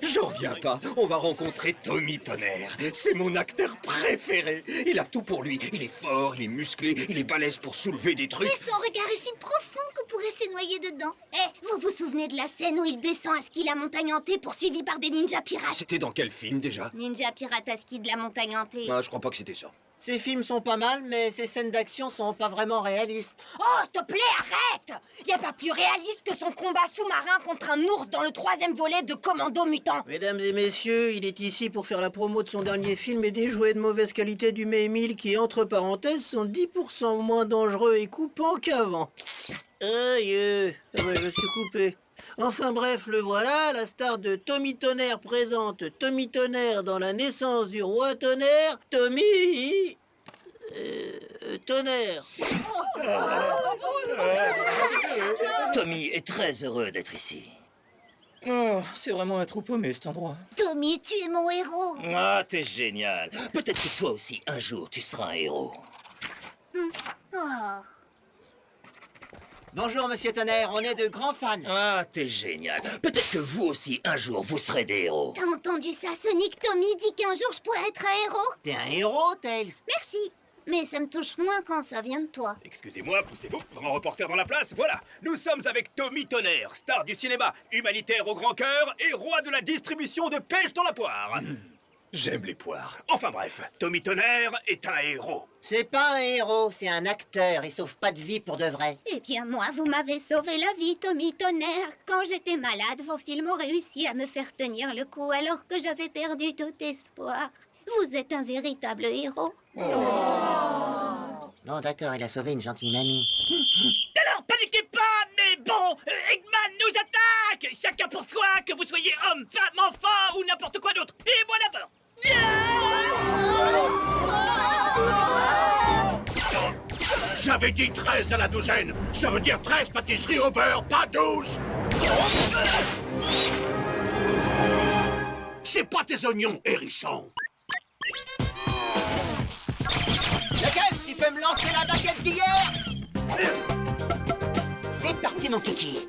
J'en reviens pas. On va rencontrer Tommy Tonnerre. C'est mon acteur préféré. Il a tout pour lui. Il est fort, il est musclé, il est balèze pour soulever des trucs. Et son regard est si profond qu'on pourrait se noyer dedans. Eh, vous vous souvenez de la scène où il descend à ski la montagne hantée poursuivi par des ninjas pirates? C'était dans quel film déjà? Ninja pirate à ski de la montagne hantée. Ah, je crois pas que c'était ça. Ces films sont pas mal, mais ces scènes d'action sont pas vraiment réalistes. Oh, s'il te plaît, arrête! Y a pas plus réaliste que son combat sous-marin contre un ours dans le 3e volet de Commando Mutant. Mesdames et messieurs, il est ici pour faire la promo de son dernier film et des jouets de mauvaise qualité du May 1000 qui, entre parenthèses, sont 10% moins dangereux et coupants qu'avant. Aïe, ah ouais, je me suis coupé. Enfin bref, le voilà, la star de Tommy Tonnerre présente Tommy Tonnerre dans la naissance du roi Tonnerre, Tommy... Tonnerre. Tommy est très heureux d'être ici. Oh, c'est vraiment un trou paumé cet endroit. Tommy, tu es mon héros. Ah, t'es génial. Peut-être que toi aussi, un jour, tu seras un héros. Oh. Bonjour, monsieur Tonnerre, on est de grands fans. Ah, t'es génial. Peut-être que vous aussi, un jour, vous serez des héros. T'as entendu ça, Sonic? Tommy dit qu'un jour je pourrais être un héros. T'es un héros, Tails. Merci. Mais ça me touche moins quand ça vient de toi. Excusez-moi, poussez-vous. Grand reporter dans la place, voilà. Nous sommes avec Tommy Tonnerre, star du cinéma, humanitaire au grand cœur et roi de la distribution de pêche dans la poire. J'aime les poires. Enfin bref, Tommy Tonnerre est un héros. C'est pas un héros, c'est un acteur. Il sauve pas de vie pour de vrai. Eh bien, moi, vous m'avez sauvé la vie, Tommy Tonnerre. Quand j'étais malade, vos films ont réussi à me faire tenir le coup alors que j'avais perdu tout espoir. Vous êtes un véritable héros. Non, d'accord, il a sauvé une gentille mamie. Alors, paniquez pas, mais bon, Eggman nous attaque. Chacun pour soi, que vous soyez homme, femme, enfant ou n'importe quoi d'autre. Et moi d'abord. J'avais dit 13 à la douzaine. Ça veut dire 13 pâtisseries au beurre, pas 12. C'est pas tes oignons, hérisson. Lequel, tu peux me lancer la baguette d'hier? C'est parti, mon kiki.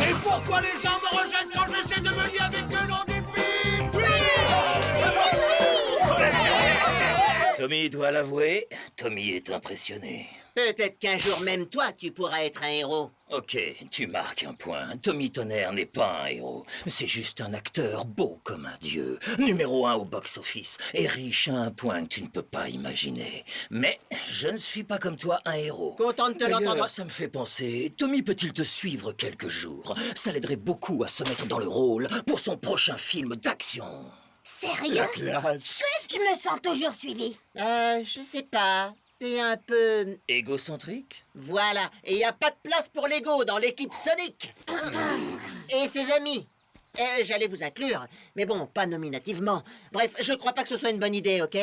Et pourquoi les gens me rejettent quand j'essaie de me lier avec eux dans des pipes? Tommy doit l'avouer, Tommy est impressionné. Peut-être qu'un jour même toi, tu pourras être un héros. Ok, tu marques un point. Tommy Tonnerre n'est pas un héros. C'est juste un acteur beau comme un dieu. Numéro 1 au box-office. Et riche à un point que tu ne peux pas imaginer. Mais je ne suis pas comme toi un héros. Content de te l'entendre. D'ailleurs, ça me fait penser, Tommy peut-il te suivre quelques jours? Ça l'aiderait beaucoup à se mettre dans le rôle pour son prochain film d'action. Sérieux? La classe. Je me sens toujours suivi. Je sais pas. T'es un peu... Égocentrique? Voilà. Et y a pas de place pour l'ego dans l'équipe Sonic. Et ses amis. J'allais vous inclure. Mais bon, pas nominativement. Bref, je crois pas que ce soit une bonne idée, ok?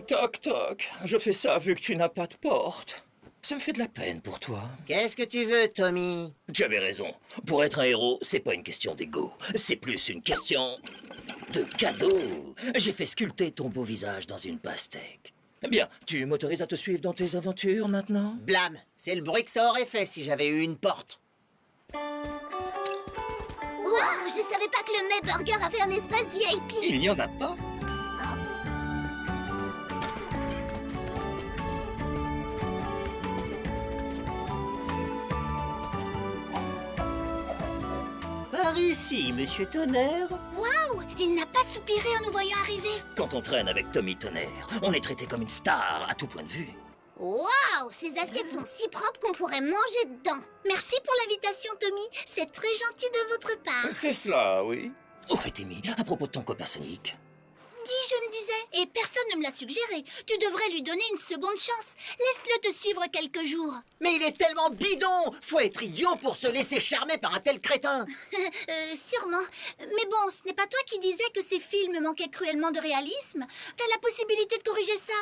Toc, toc. Je fais ça vu que tu n'as pas de porte. Ça me fait de la peine pour toi. Qu'est-ce que tu veux, Tommy? Tu avais raison. Pour être un héros, c'est pas une question d'ego. C'est plus une question de cadeau. J'ai fait sculpter ton beau visage dans une pastèque. Bien, tu m'autorises à te suivre dans tes aventures maintenant? Blâme. C'est le bruit que ça aurait fait si j'avais eu une porte. Waouh, je savais pas que le May Burger avait un espace VIP. Il n'y en a pas. Par ici, monsieur Tonnerre. Waouh, il n'a pas soupiré en nous voyant arriver. Quand on traîne avec Tommy Tonnerre, on est traité comme une star à tout point de vue. Waouh, ces assiettes sont si propres qu'on pourrait manger dedans. Merci pour l'invitation, Tommy. C'est très gentil de votre part. C'est cela, oui. Au fait, Amy, à propos de ton copain Sonic. Dis, je me disais, et personne ne me l'a suggéré. Tu devrais lui donner une seconde chance. Laisse-le te suivre quelques jours. Mais il est tellement bidon. Faut être idiot pour se laisser charmer par un tel crétin. Sûrement. Mais bon, ce n'est pas toi qui disais que ces films manquaient cruellement de réalisme. T'as la possibilité de corriger ça.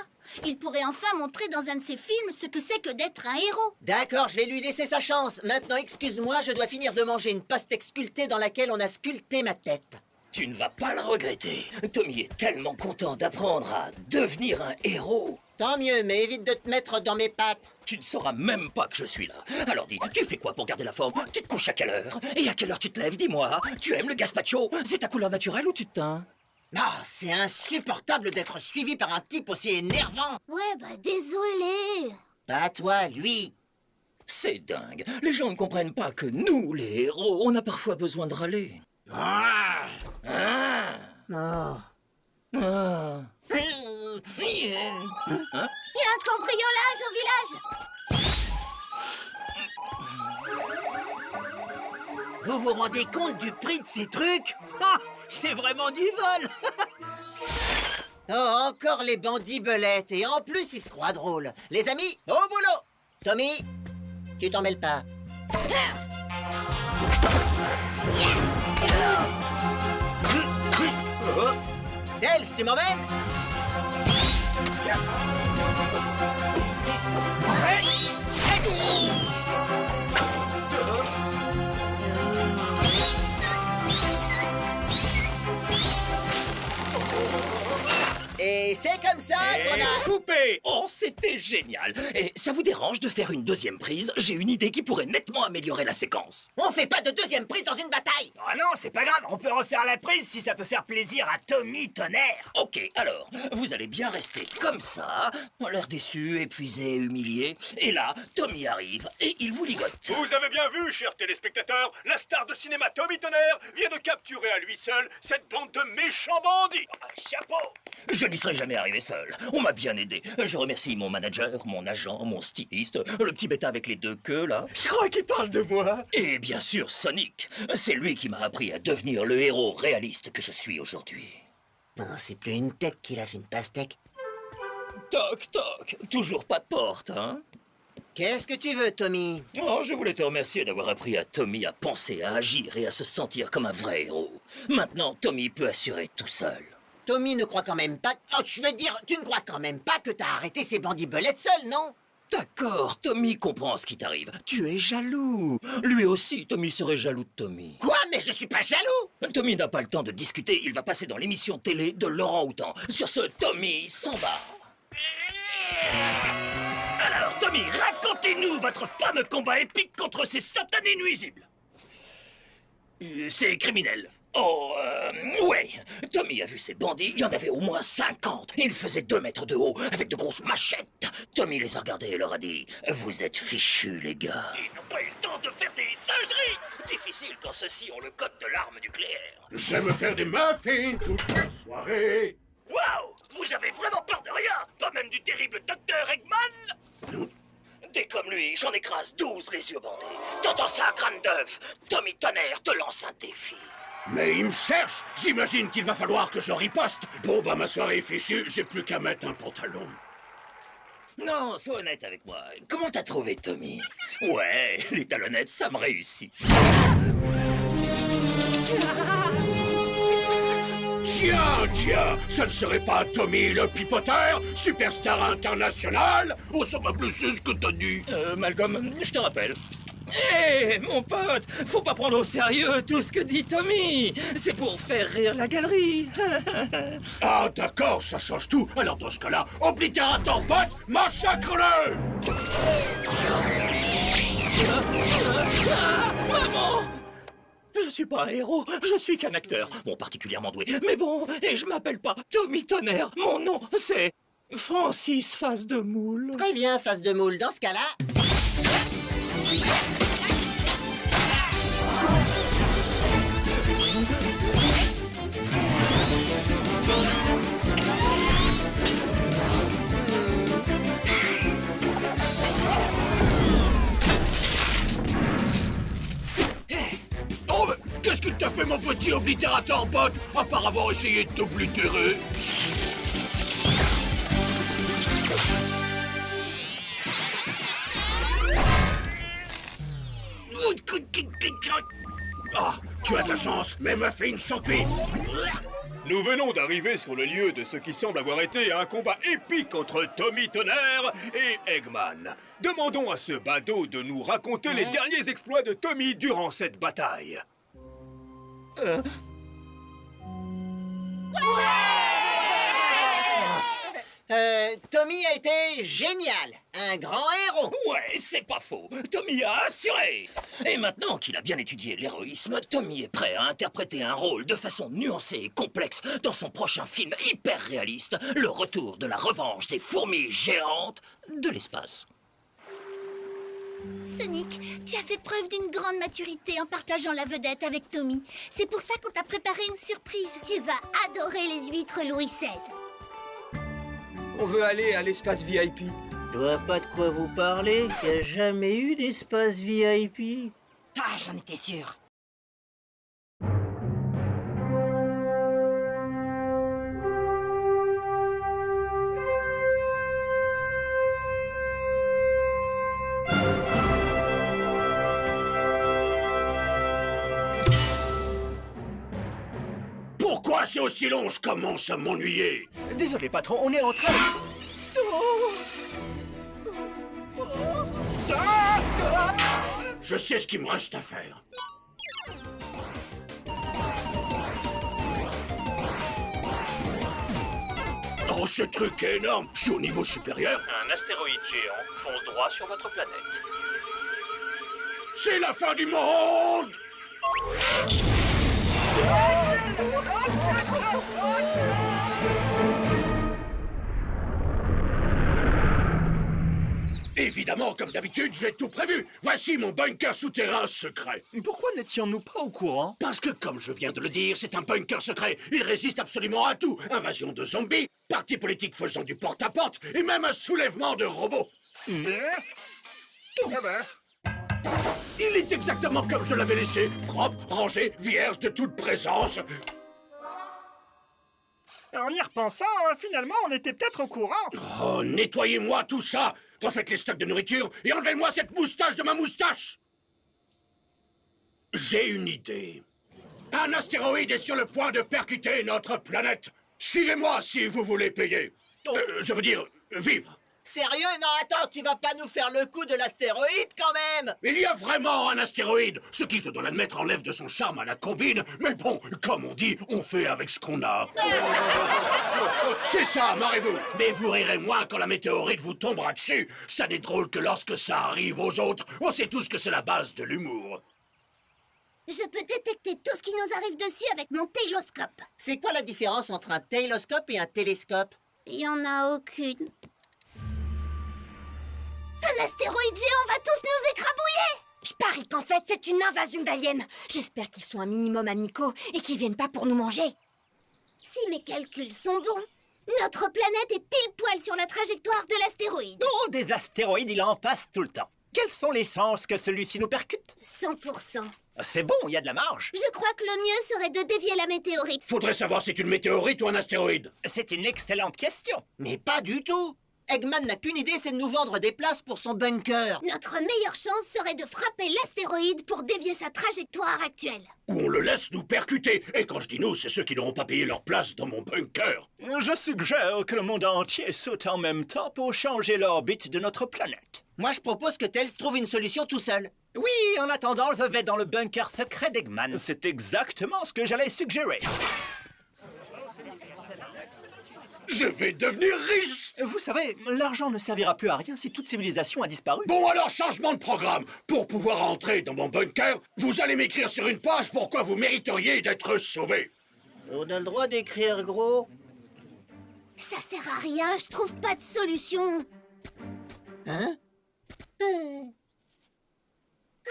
Il pourrait enfin montrer dans un de ses films ce que c'est que d'être un héros. D'accord, je vais lui laisser sa chance. Maintenant, excuse-moi, je dois finir de manger une pastèque sculptée dans laquelle on a sculpté ma tête. Tu ne vas pas le regretter. Tommy est tellement content d'apprendre à devenir un héros. Tant mieux, mais évite de te mettre dans mes pattes. Tu ne sauras même pas que je suis là. Alors dis, tu fais quoi pour garder la forme? Tu te couches à quelle heure? Et à quelle heure tu te lèves? Dis-moi. Tu aimes le gazpacho? C'est ta couleur naturelle ou tu te teins? Non, c'est insupportable d'être suivi par un type aussi énervant. Ouais, bah désolé. Pas toi, lui. C'est dingue. Les gens ne comprennent pas que nous, les héros, on a parfois besoin de râler. Ah. Ah. Oh. Ah. Il y a un cambriolage au village. Vous vous rendez compte du prix de ces trucs? Ah, c'est vraiment du vol. Oh, encore les bandits belettes. Et en plus, ils se croient drôles. Les amis, au boulot. Tommy, tu t'en mêles pas. Tails, tu m'emmènes? Et c'est comme ça qu'on a... Coupé! Oh, c'était génial! Et ça vous dérange de faire une deuxième prise? J'ai une idée qui pourrait nettement améliorer la séquence. On fait pas de deuxième prise dans une bataille. Ah non, c'est pas grave, on peut refaire la prise si ça peut faire plaisir à Tommy Tonnerre. Ok, alors, vous allez bien rester comme ça, l'air déçu, épuisé, humilié. Et là, Tommy arrive et il vous ligote. Vous avez bien vu, chers téléspectateurs, la star de cinéma Tommy Tonnerre vient de capturer à lui seul cette bande de méchants bandits. Chapeau! Je n'y serais jamais arrivé seul. On m'a bien aidé. Je remercie mon manager, mon agent, mon styliste, le petit bêta avec les deux queues, là. Je crois qu'il parle de moi. Et bien sûr, Sonic. C'est lui qui m'a appris à devenir le héros réaliste que je suis aujourd'hui. Non, c'est plus une tête qu'il a, c'est une pastèque. Toc, toc. Toujours pas de porte, hein? Qu'est-ce que tu veux, Tommy? Oh, je voulais te remercier d'avoir appris à Tommy à penser, à agir et à se sentir comme un vrai héros. Maintenant, Tommy peut assurer tout seul. Tommy ne croit quand même pas... Oh, je veux dire, tu ne crois quand même pas que t'as arrêté ces bandits belettes seul, non? D'accord, Tommy comprend ce qui t'arrive. Tu es jaloux. Lui aussi, Tommy serait jaloux de Tommy. Quoi? Mais je suis pas jaloux! Tommy n'a pas le temps de discuter. Il va passer dans l'émission télé de Laurent Houtan. Sur ce, Tommy s'en va. Alors, Tommy, racontez-nous votre fameux combat épique contre ces satanés nuisibles. C'est criminel. Oh, ouais. Tommy a vu ces bandits, il y en avait au moins 50. Ils faisaient 2 mètres de haut, avec de grosses machettes. Tommy les a regardés et leur a dit « Vous êtes fichus, les gars. » Ils n'ont pas eu le temps de faire des singeries. Difficile quand ceux-ci ont le code de l'arme nucléaire. J'aime faire des muffins toute la soirée. Waouh! Vous avez vraiment peur de rien? Pas même du terrible Dr. Eggman? Dès comme lui, j'en écrase 12 les yeux bandés. T'entends ça, crâne d'œuf? Tommy Tonnerre te lance un défi. Mais il me cherche. J'imagine qu'il va falloir que je riposte. Bon, bah ma soirée est fichue, j'ai plus qu'à mettre un pantalon. Non, sois honnête avec moi. Comment t'as trouvé Tommy? Ouais, les talonnettes, ça me réussit. Tiens, ça ne serait pas Tommy le pipoteur, superstar international? Oh, ça m'a blessé ce que t'as dit. Malcolm, je te rappelle. Hé, mon pote, faut pas prendre au sérieux tout ce que dit Tommy. C'est pour faire rire la galerie. Ah, d'accord, ça change tout. Alors dans ce cas-là, oblitérateur pote, massacre-le! Maman! Je suis pas un héros, je suis qu'un acteur. Bon, particulièrement doué. Mais bon, et je m'appelle pas Tommy Tonnerre. Mon nom, c'est Francis Face de Moule. Très bien, face de moule. Dans ce cas-là... Oh, mais qu'est-ce qu'il t'a fait, mon petit oblitérateur bot, à part avoir essayé de t'oblitérer? Ah, tu as de la chance, mes muffins sont cuits. Nous venons d'arriver sur le lieu de ce qui semble avoir été un combat épique entre Tommy Tonnerre et Eggman. Demandons à ce badaud de nous raconter les derniers exploits de Tommy durant cette bataille. Tommy a été génial. Un grand héros. Ouais, c'est pas faux. Tommy a assuré. Et maintenant qu'il a bien étudié l'héroïsme, Tommy est prêt à interpréter un rôle de façon nuancée et complexe dans son prochain film hyper réaliste, Le retour de la revanche des fourmis géantes de l'espace. Sonic, tu as fait preuve d'une grande maturité en partageant la vedette avec Tommy. C'est pour ça qu'on t'a préparé une surprise. Tu vas adorer les huîtres Louis XVI. On veut aller à l'espace VIP. Je vois pas de quoi vous parlez. Il n'y a jamais eu d'espace VIP. Ah, j'en étais sûr. Pourquoi c'est aussi long? Je commence à m'ennuyer. Désolé, patron, on est en train de... Je sais ce qu'il me reste à faire. Oh, ce truc est énorme. Je suis au niveau supérieur. Un astéroïde géant fonce droit sur votre planète. C'est la fin du monde! Évidemment, comme d'habitude, j'ai tout prévu. Voici mon bunker souterrain secret. Pourquoi n'étions-nous pas au courant? Parce que, comme je viens de le dire, c'est un bunker secret. Il résiste absolument à tout. Invasion de zombies, parti politique faisant du porte-à-porte, et même un soulèvement de robots. Il est exactement comme je l'avais laissé. Propre, rangé, vierge de toute présence. En y repensant, finalement, on était peut-être au courant. Oh, nettoyez-moi tout ça. Refaites les stocks de nourriture et enlevez-moi cette moustache de ma moustache. J'ai une idée. Un astéroïde est sur le point de percuter notre planète. Suivez-moi si vous voulez payer. Je veux dire, vivre. Sérieux? Non, attends, tu vas pas nous faire le coup de l'astéroïde quand même? Il y a vraiment un astéroïde, ce qui, je dois l'admettre, enlève de son charme à la combine. Mais bon, comme on dit, on fait avec ce qu'on a. C'est ça, marrez-vous. Mais vous rirez moins quand la météorite vous tombera dessus. Ça n'est drôle que lorsque ça arrive aux autres. On sait tous que c'est la base de l'humour. Je peux détecter tout ce qui nous arrive dessus avec mon télescope. C'est quoi la différence entre un télescope et un télescope? Il y en a aucune. Un astéroïde géant va tous nous écrabouiller! Je parie qu'en fait, c'est une invasion d'aliens. J'espère qu'ils sont un minimum amicaux et qu'ils viennent pas pour nous manger. Si mes calculs sont bons, notre planète est pile poil sur la trajectoire de l'astéroïde. Oh, des astéroïdes, il en passe tout le temps. Quelles sont les chances que celui-ci nous percute? 100%. C'est bon, il y a de la marge. Je crois que le mieux serait de dévier la météorite. Faudrait savoir si c'est une météorite ou un astéroïde. C'est une excellente question. Mais pas du tout. Eggman n'a qu'une idée, c'est de nous vendre des places pour son bunker. Notre meilleure chance serait de frapper l'astéroïde pour dévier sa trajectoire actuelle. Ou on le laisse nous percuter. Et quand je dis nous, c'est ceux qui n'auront pas payé leur place dans mon bunker. Je suggère que le monde entier saute en même temps pour changer l'orbite de notre planète. Moi, je propose que Tails trouve une solution tout seul. Oui, en attendant, je vais dans le bunker secret d'Eggman. C'est exactement ce que j'allais suggérer. Je vais devenir riche! Vous savez, l'argent ne servira plus à rien si toute civilisation a disparu. Bon alors, changement de programme. Pour pouvoir entrer dans mon bunker, vous allez m'écrire sur une page pourquoi vous mériteriez d'être sauvé. On a le droit d'écrire gros. Ça sert à rien, je trouve pas de solution. Hein?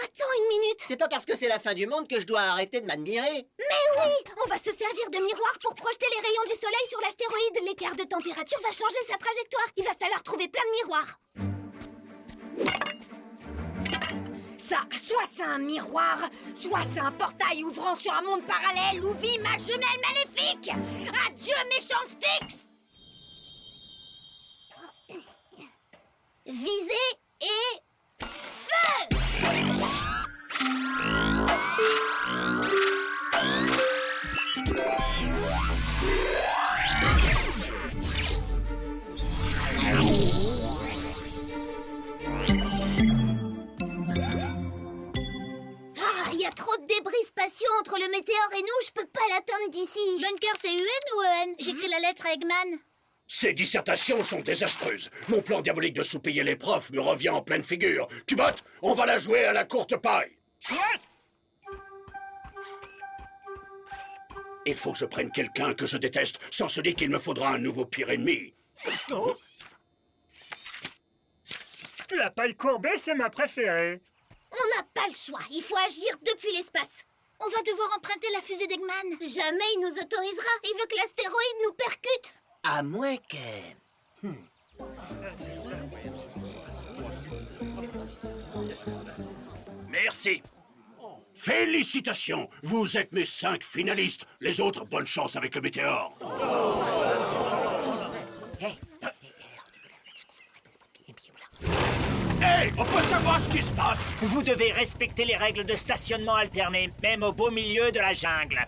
Attends une minute. C'est pas parce que c'est la fin du monde que je dois arrêter de m'admirer. Mais oui, on va se servir de miroir pour projeter les rayons du soleil sur l'astéroïde. L'écart de température va changer sa trajectoire. Il va falloir trouver plein de miroirs. Ça, soit c'est un miroir, soit c'est un portail ouvrant sur un monde parallèle où vit ma jumelle maléfique. Adieu, méchante Styx. Visez et... feu! Il y a trop de débris spatiaux entre le météore et nous, je peux pas l'atteindre d'ici. Bunker, c'est UN ou EN? J'écris la lettre à Eggman. Ces dissertations sont désastreuses. Mon plan diabolique de sous-payer les profs me revient en pleine figure. Cubot, on va la jouer à la courte paille. Chouette! Il faut que je prenne quelqu'un que je déteste, sans se dire qu'il me faudra un nouveau pire ennemi. Oh. La paille courbée, c'est ma préférée. On n'a pas le choix. Il faut agir depuis l'espace. On va devoir emprunter la fusée d'Eggman. Jamais il nous autorisera. Il veut que l'astéroïde nous percute. À moins que... Merci. Félicitations, vous êtes mes 5 finalistes. Les autres, bonne chance avec le météore. Hey, on peut savoir ce qui se passe? Vous devez respecter les règles de stationnement alterné, même au beau milieu de la jungle.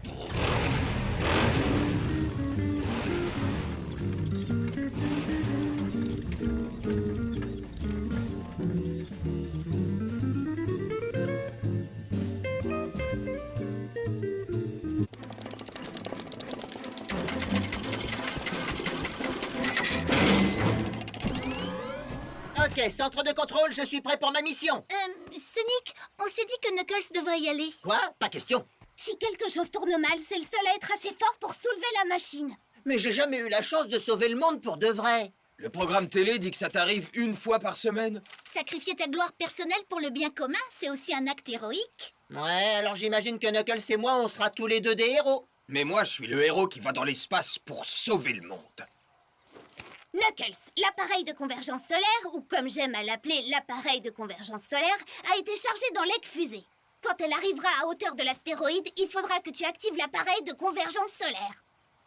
Ok, centre de contrôle, je suis prêt pour ma mission. Sonic, on s'est dit que Knuckles devrait y aller. Quoi? Pas question. Si quelque chose tourne mal, c'est le seul à être assez fort pour soulever la machine. Mais j'ai jamais eu la chance de sauver le monde pour de vrai. Le programme télé dit que ça t'arrive une fois par semaine. Sacrifier ta gloire personnelle pour le bien commun, c'est aussi un acte héroïque. Ouais, alors j'imagine que Knuckles et moi, on sera tous les deux des héros. Mais moi, je suis le héros qui va dans l'espace pour sauver le monde. Knuckles, l'appareil de convergence solaire, ou comme j'aime à l'appeler l'appareil de convergence solaire, a été chargé dans l'Egg-fusée. Quand elle arrivera à hauteur de l'astéroïde, il faudra que tu actives l'appareil de convergence solaire.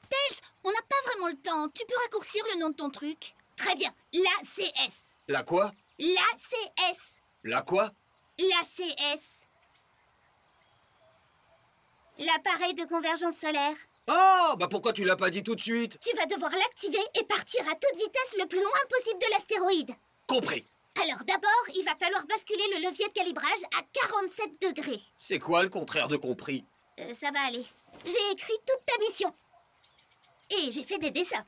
Tails, on n'a pas vraiment le temps. Tu peux raccourcir le nom de ton truc? Très bien, l'ACS. La quoi? L'ACS. La quoi? L'ACS. L'appareil de convergence solaire. Oh, bah pourquoi tu l'as pas dit tout de suite? Tu vas devoir l'activer et partir à toute vitesse le plus loin possible de l'astéroïde. Compris. Alors d'abord, il va falloir basculer le levier de calibrage à 47 degrés. C'est quoi le contraire de compris? Ça va aller. J'ai écrit toute ta mission. Et j'ai fait des dessins.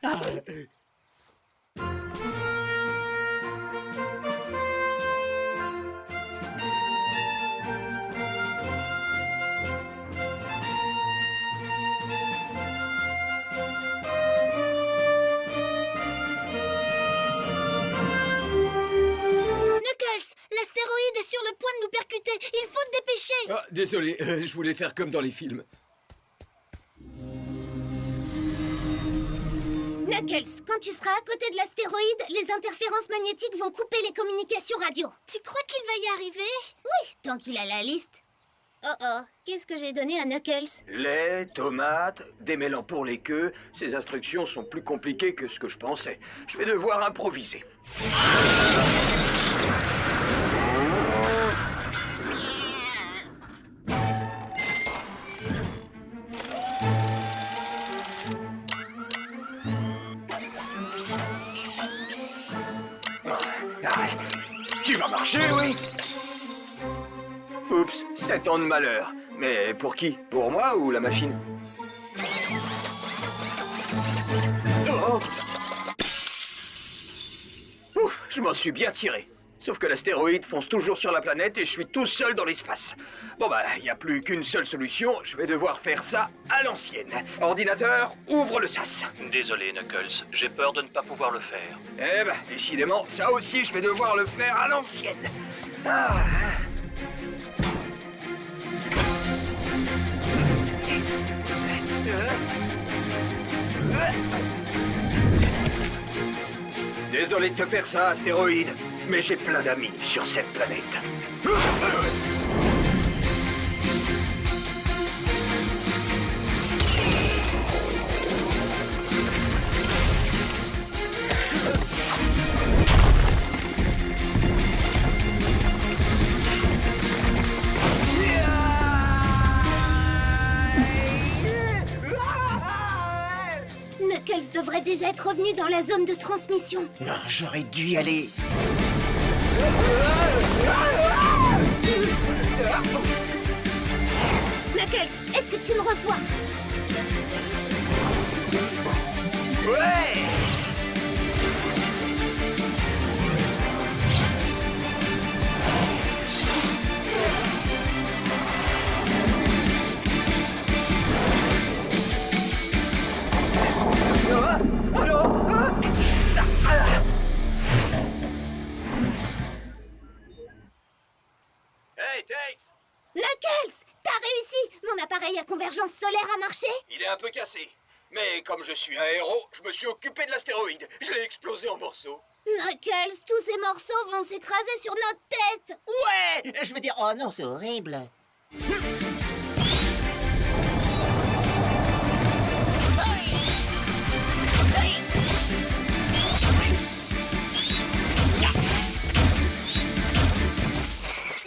L'astéroïde est sur le point de nous percuter. Il faut te dépêcher. Ah, désolé, je voulais faire comme dans les films. Knuckles, quand tu seras à côté de l'astéroïde, les interférences magnétiques vont couper les communications radio. Tu crois qu'il va y arriver? Oui, tant qu'il a la liste. Oh, qu'est-ce que j'ai donné à Knuckles? Lait, tomates, démêlant pour les queues. Ces instructions sont plus compliquées que ce que je pensais. Je vais devoir improviser. Tu vas marcher, oui? Oups, 7 ans de malheur. Mais pour qui? Pour moi ou la machine? Oh. Ouf, je m'en suis bien tiré. Sauf que l'astéroïde fonce toujours sur la planète et je suis tout seul dans l'espace. Bon bah, il n'y a plus qu'une seule solution, je vais devoir faire ça à l'ancienne. Ordinateur, ouvre le sas. Désolé, Knuckles, j'ai peur de ne pas pouvoir le faire. Eh ben, décidément, ça aussi, je vais devoir le faire à l'ancienne. Ah. Désolé de te faire ça, astéroïde, mais j'ai plein d'amis sur cette planète. Knuckles devrait déjà être revenu dans la zone de transmission. Non, j'aurais dû y aller. Knuckles, est-ce que tu me reçois? Ouais! Hé, Tails! Knuckles, t'as réussi! Mon appareil à convergence solaire a marché? Il est un peu cassé. Mais comme je suis un héros, je me suis occupé de l'astéroïde. Je l'ai explosé en morceaux. Knuckles, tous ces morceaux vont s'écraser sur notre tête! Ouais! Je veux dire, oh non, c'est horrible.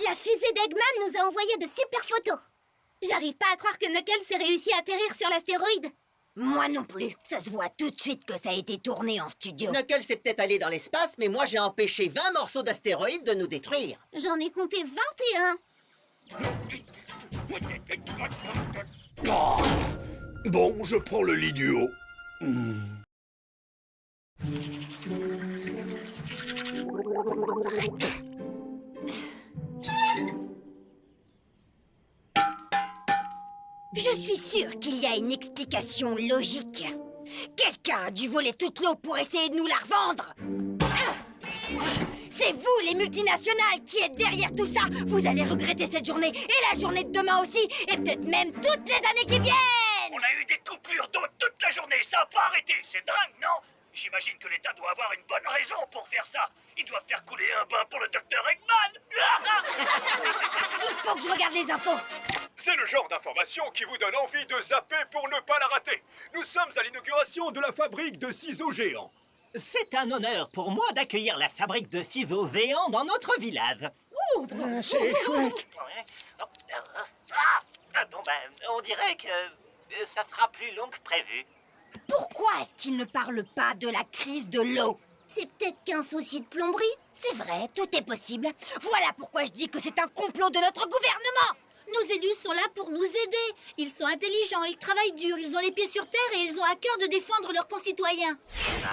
La fusée d'Eggman nous a envoyé de super photos. J'arrive pas à croire que Knuckles ait réussi à atterrir sur l'astéroïde. Moi non plus. Ça se voit tout de suite que ça a été tourné en studio. Knuckles est peut-être allé dans l'espace, mais moi j'ai empêché 20 morceaux d'astéroïdes de nous détruire. J'en ai compté 21. Oh. Bon, je prends le lit du haut. Je suis sûre qu'il y a une explication logique. Quelqu'un a dû voler toute l'eau pour essayer de nous la revendre. C'est vous, les multinationales, qui êtes derrière tout ça. Vous allez regretter cette journée, et la journée de demain aussi, et peut-être même toutes les années qui viennent. On a eu des coupures d'eau toute la journée, ça n'a pas arrêté, c'est dingue, non? J'imagine que l'État doit avoir une bonne raison pour faire ça. Ils doivent faire couler un bain pour le docteur Eggman. Il faut que je regarde les infos. C'est le genre d'information qui vous donne envie de zapper pour ne pas la rater. Nous sommes à l'inauguration de la fabrique de ciseaux géants. C'est un honneur pour moi d'accueillir la fabrique de ciseaux géants dans notre village. C'est chouette. Bon ben, on dirait que ça sera plus long que prévu. Pourquoi est-ce qu'ils ne parlent pas de la crise de l'eau? C'est peut-être qu'un souci de plomberie. C'est vrai, tout est possible. Voilà pourquoi je dis que c'est un complot de notre gouvernement. Nos élus sont là pour nous aider. Ils sont intelligents, ils travaillent dur, ils ont les pieds sur terre et ils ont à cœur de défendre leurs concitoyens.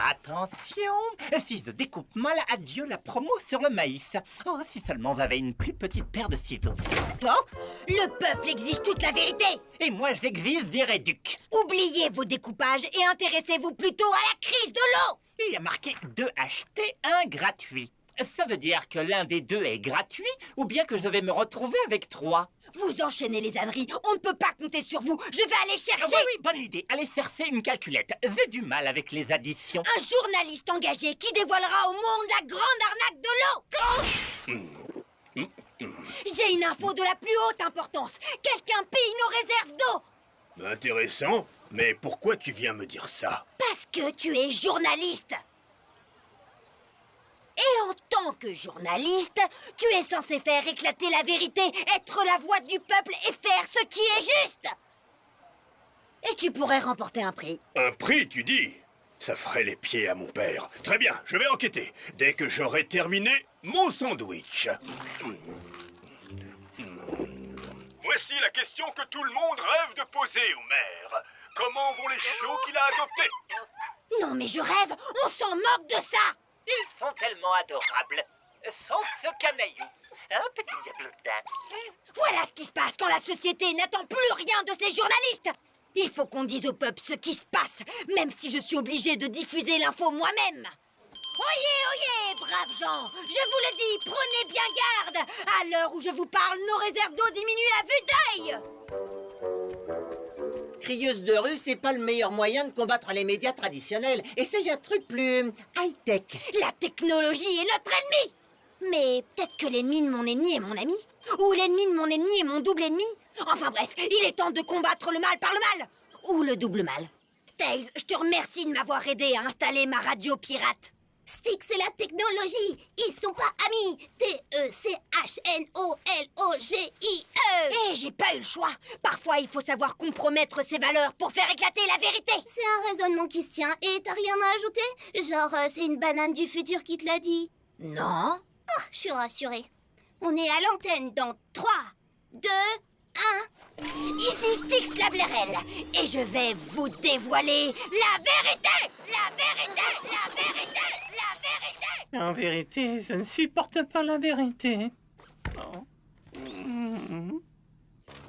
Attention, si je découpe mal, adieu la promo sur le maïs. Oh, si seulement j'avais une plus petite paire de ciseaux. Oh, Le peuple exige toute la vérité. et moi j'exige des réducs. Oubliez vos découpages et intéressez-vous plutôt à la crise de l'eau. Il y a marqué 2 achetés, 1 gratuit. Ça veut dire que l'un des 2 est gratuit ou bien que je vais me retrouver avec 3. Vous enchaînez les âneries, on ne peut pas compter sur vous. Je vais aller chercher... Oui, bonne idée. Allez chercher une calculette. J'ai du mal avec les additions. un journaliste engagé qui dévoilera au monde la grande arnaque de l'eau. J'ai une info de la plus haute importance. Quelqu'un pille nos réserves d'eau. Intéressant, mais pourquoi tu viens me dire ça? Parce que tu es journaliste. Et en tant que journaliste, tu es censé faire éclater la vérité, être la voix du peuple et faire ce qui est juste. Et tu pourrais remporter un prix. Un prix, tu dis? Ça ferait les pieds à mon père. Très bien, je vais enquêter, dès que j'aurai terminé mon sandwich. Voici la question que tout le monde rêve de poser au maire. Comment vont les chiots qu'il a adoptés? Non mais je rêve, on s'en moque de ça. Ils sont tellement adorables. Sauf ce canaillou. Un petit diablotin. Voilà ce qui se passe quand la société n'attend plus rien de ses journalistes. Il faut qu'on dise au peuple ce qui se passe, même si je suis obligée de diffuser l'info moi-même. Oyez, oyez, braves gens, je vous le dis, prenez bien garde. À l'heure où je vous parle, nos réserves d'eau diminuent à vue d'œil. Crieuse de rue, c'est pas le meilleur moyen de combattre les médias traditionnels. Essaye un truc plus high-tech. La technologie est notre ennemi. Mais peut-être que l'ennemi de mon ennemi est mon ami. Ou l'ennemi de mon ennemi est mon double ennemi. Enfin bref, il est temps de combattre le mal par le mal. Ou le double mal. Tails, je te remercie de m'avoir aidé à installer ma radio pirate. Stick, c'est la technologie. Ils sont pas amis. Technologie. Eh, j'ai pas eu le choix. Parfois, il faut savoir compromettre ses valeurs pour faire éclater la vérité. C'est un raisonnement qui se tient. Et t'as rien à ajouter? Genre, c'est une banane du futur qui te l'a dit? Non. Oh, je suis rassurée. On est à l'antenne dans 3, 2, 1. Ici Styx la Blairelle. Et je vais vous dévoiler la vérité. La vérité, la vérité, la vérité. En vérité, je ne supporte pas la vérité.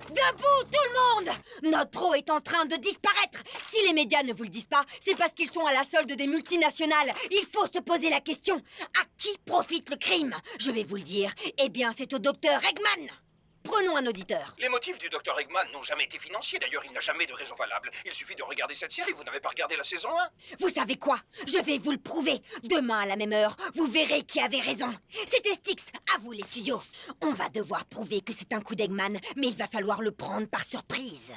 Debout, tout le monde! Notre eau est en train de disparaître. Si les médias ne vous le disent pas, c'est parce qu'ils sont à la solde des multinationales. Il faut se poser la question. À qui profite le crime? Je vais vous le dire. Eh bien, c'est au docteur Eggman. Prenons un auditeur. Les motifs du Dr Eggman n'ont jamais été financiers. D'ailleurs, il n'a jamais de raison valable. Il suffit de regarder cette série. Vous n'avez pas regardé la saison 1? Vous savez quoi? Je vais vous le prouver. Demain à la même heure, vous verrez qui avait raison. C'était Styx, à vous les studios. On va devoir prouver que c'est un coup d'Eggman, mais il va falloir le prendre par surprise.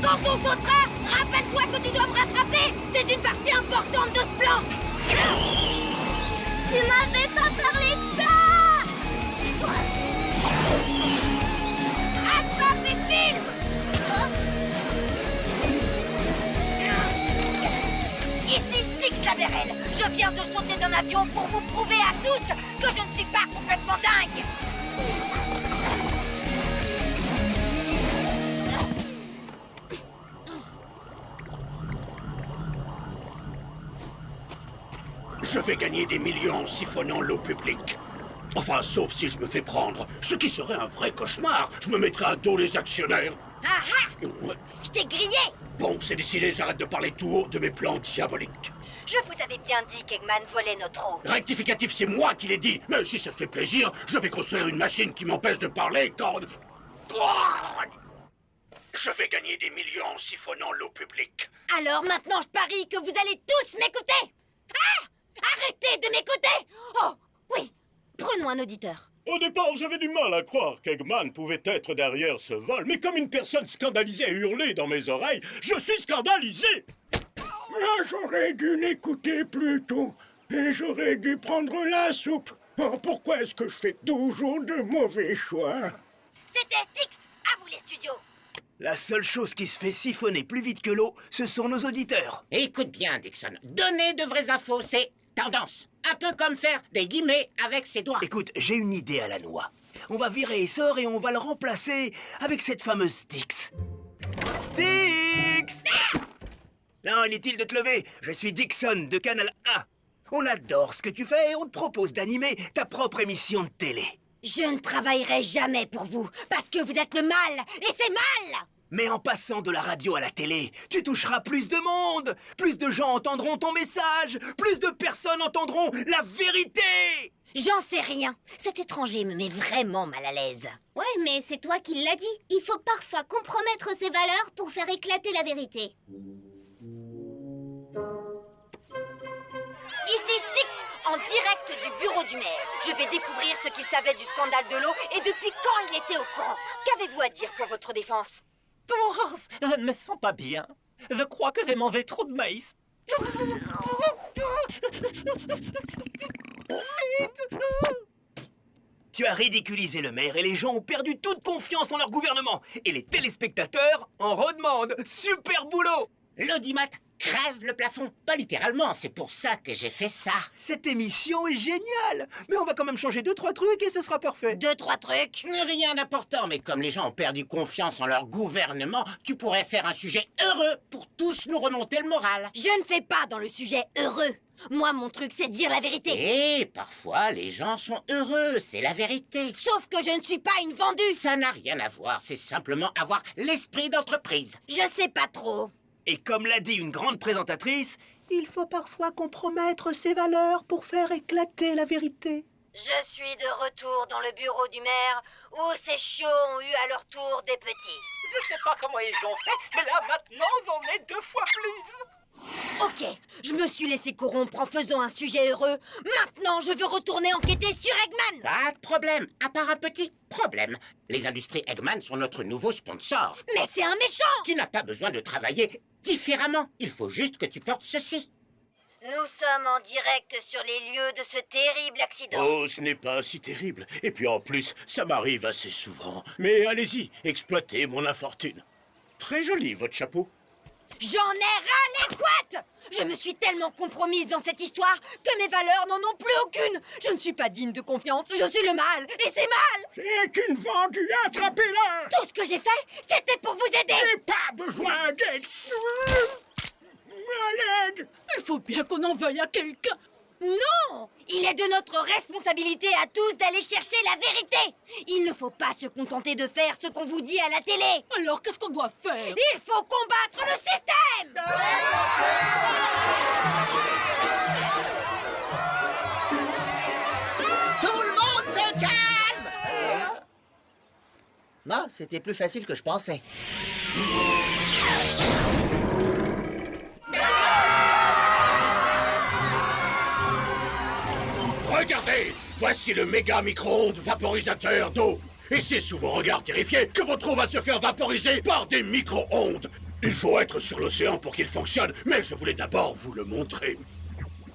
Quand on sautera, rappelle-toi que tu dois me rattraper. C'est une partie importante de ce plan. Tu m'avais pas parlé de ça! Attrape et filme! Ici Styx la Bérelle. Je viens de sauter d'un avion pour vous prouver à tous que je ne suis pas complètement dingue. Je vais gagner des millions en siphonnant l'eau publique. Enfin, sauf si je me fais prendre, ce qui serait un vrai cauchemar. Je me mettrai à dos les actionnaires. Ah ah! Je t'ai grillé! Bon, c'est décidé, j'arrête de parler tout haut de mes plans diaboliques. Je vous avais bien dit qu'Eggman volait notre eau. Rectificatif, c'est moi qui l'ai dit. Mais si ça te fait plaisir, je vais construire une machine qui m'empêche de parler quand... Je vais gagner des millions en siphonnant l'eau publique. Alors maintenant, je parie que vous allez tous m'écouter! Ah! Arrêtez de m'écouter! Oh, oui, prenons un auditeur. Au départ, j'avais du mal à croire qu'Eggman pouvait être derrière ce vol, mais comme une personne scandalisée a hurlé dans mes oreilles, je suis scandalisé! J'aurais dû l'écouter plus tôt, et j'aurais dû prendre la soupe. Oh, pourquoi est-ce que je fais toujours de mauvais choix? C'était Styx, à vous les studios. La seule chose qui se fait siphonner plus vite que l'eau, ce sont nos auditeurs. Écoute bien, Dixon. Donner de vraies infos, c'est tendance. Un peu comme faire des guillemets avec ses doigts. Écoute, j'ai une idée à la noix. On va virer Essor et on va le remplacer avec cette fameuse Styx. Styx! Non, inutile de te lever. Je suis Dixon de Canal 1. On adore ce que tu fais et on te propose d'animer ta propre émission de télé. Je ne travaillerai jamais pour vous, parce que vous êtes le mal, et c'est mal! Mais en passant de la radio à la télé, tu toucheras plus de monde. Plus de gens entendront ton message. Plus de personnes entendront la vérité. J'en sais rien. Cet étranger me met vraiment mal à l'aise. Ouais, mais c'est toi qui l'as dit. Il faut parfois compromettre ses valeurs pour faire éclater la vérité. Ici Styx, en direct du bureau du maire. Je vais découvrir ce qu'il savait du scandale de l'eau et depuis quand il était au courant. Qu'avez-vous à dire pour votre défense? Oh, je ne me sens pas bien. Je crois que j'ai mangé trop de maïs. Tu as ridiculisé le maire et les gens ont perdu toute confiance en leur gouvernement. Et les téléspectateurs en redemandent. Super boulot! L'audimat crève le plafond. Pas littéralement, c'est pour ça que j'ai fait ça. Cette émission est géniale. Mais on va quand même changer 2-3 trucs et ce sera parfait. 2-3 trucs? Rien d'important, mais comme les gens ont perdu confiance en leur gouvernement, tu pourrais faire un sujet heureux pour tous nous remonter le moral. Je ne fais pas dans le sujet heureux. Moi, mon truc, c'est de dire la vérité. Et parfois, les gens sont heureux, c'est la vérité. Sauf que je ne suis pas une vendue. Ça n'a rien à voir, c'est simplement avoir l'esprit d'entreprise. Je sais pas trop. Et comme l'a dit une grande présentatrice, il faut parfois compromettre ses valeurs pour faire éclater la vérité. Je suis de retour dans le bureau du maire où ces chiots ont eu à leur tour des petits. Je sais pas comment ils ont fait, mais là maintenant j'en ai 2 fois plus. Ok, je me suis laissé corrompre en faisant un sujet heureux. Maintenant, je veux retourner enquêter sur Eggman. Pas de problème, à part un petit problème. Les industries Eggman sont notre nouveau sponsor. Mais c'est un méchant. Tu n'as pas besoin de travailler différemment. Il faut juste que tu portes ceci. Nous sommes en direct sur les lieux de ce terrible accident. Oh, ce n'est pas si terrible. Et puis en plus, ça m'arrive assez souvent. Mais allez-y, exploitez mon infortune. Très joli, votre chapeau. J'en ai ras les couettes! Je me suis tellement compromise dans cette histoire que mes valeurs n'en ont plus aucune. Je ne suis pas digne de confiance, je suis le mal, et c'est mal! C'est une vendue, attrapez-la! Tout ce que j'ai fait, c'était pour vous aider! J'ai pas besoin d'aide! À l'aide! Il faut bien qu'on en veuille à quelqu'un! Non! Il est de notre responsabilité à tous d'aller chercher la vérité! Il ne faut pas se contenter de faire ce qu'on vous dit à la télé! Alors qu'est-ce qu'on doit faire? Il faut combattre le système! Tout le monde se calme! Bah, c'était plus facile que je pensais. Regardez, voici le méga micro-ondes vaporisateur d'eau. Et c'est sous vos regards terrifiés que votre eau va se faire vaporiser par des micro-ondes. Il faut être sur l'océan pour qu'il fonctionne, mais je voulais d'abord vous le montrer.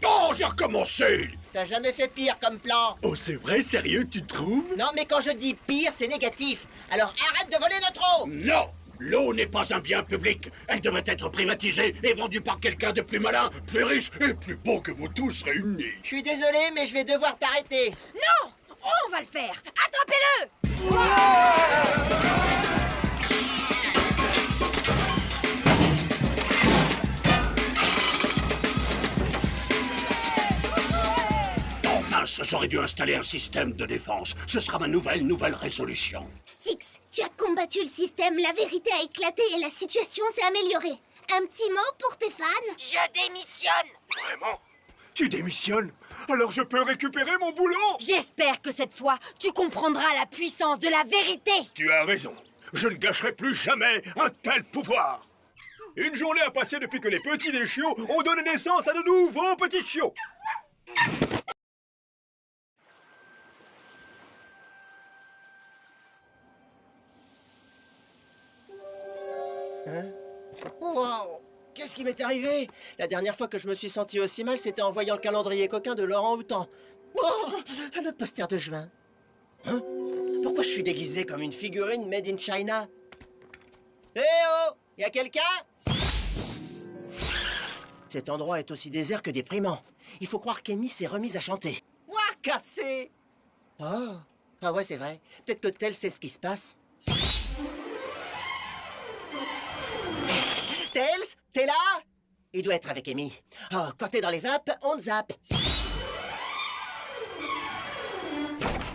Oh, j'ai recommencé! T'as jamais fait pire comme plan. Oh, c'est vrai, sérieux, tu trouves? Non, mais quand je dis pire, c'est négatif. Alors arrête de voler notre eau. Non! L'eau n'est pas un bien public. Elle devrait être privatisée et vendue par quelqu'un de plus malin, plus riche et plus beau que vous tous réunis. Je suis désolé, mais je vais devoir t'arrêter. Non! On va le faire! Attrapez-le! Oh mince, j'aurais dû installer un système de défense. Ce sera ma nouvelle résolution. Styx, tu as combattu le système, la vérité a éclaté et la situation s'est améliorée. Un petit mot pour tes fans? Je démissionne! Vraiment? Tu démissionnes? Alors je peux récupérer mon boulot? J'espère que cette fois, tu comprendras la puissance de la vérité! Tu as raison. Je ne gâcherai plus jamais un tel pouvoir. Une journée a passé depuis que les petits des chiots ont donné naissance à de nouveaux petits chiots. Hein? Wow! Qu'est-ce qui m'est arrivé? La dernière fois que je me suis senti aussi mal, c'était en voyant le calendrier coquin de Laurent Houtan. Oh, le poster de juin. Hein? Pourquoi je suis déguisé comme une figurine made in China? Eh oh! Y a quelqu'un? Cet endroit est aussi désert que déprimant. Il faut croire qu'Amy s'est remise à chanter. Ouah, cassé! Oh! Ah ouais, c'est vrai. Peut-être que Tails sait ce qui se passe. Tails, t'es là? Il doit être avec Amy. Oh, quand t'es dans les vapes, on te zappe.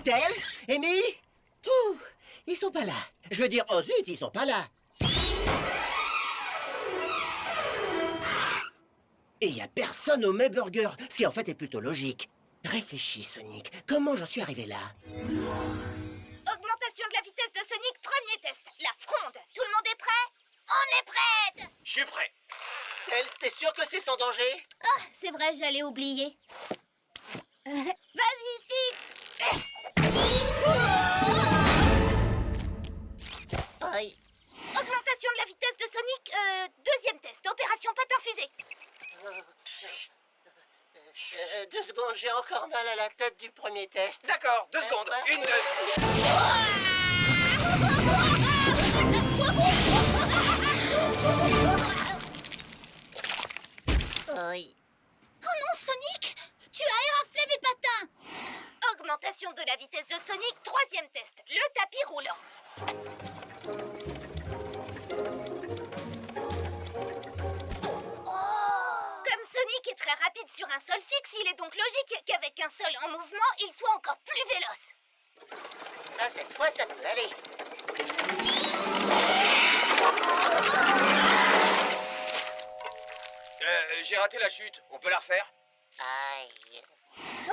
Tails, Amy? Ouh, ils sont pas là. Je veux dire, oh zut, ils sont pas là. Et il y a personne au Mayburger, ce qui en fait est plutôt logique. Réfléchis, Sonic. Comment j'en suis arrivé là? Augmentation de la vitesse de Sonic, premier test. La fronde. Tout le monde est prêt? On est prête! Je suis prêt. Tails, t'es sûr que c'est sans danger? Ah, c'est vrai, j'allais oublier. Vas-y, Styx! Aïe. Augmentation de la vitesse de Sonic, deuxième test. Opération patin fusée. 2 secondes, j'ai encore mal à la tête du premier test. D'accord, 2 secondes. 1, 2... Aïe. Oh non, Sonic! Tu as éraflé mes patins! Augmentation de la vitesse de Sonic, troisième test. Le tapis roulant. Comme Sonic est très rapide sur un sol fixe, il est donc logique qu'avec un sol en mouvement, il soit encore plus véloce. Ah, cette fois, ça peut aller. J'ai raté la chute. On peut la refaire? Aïe.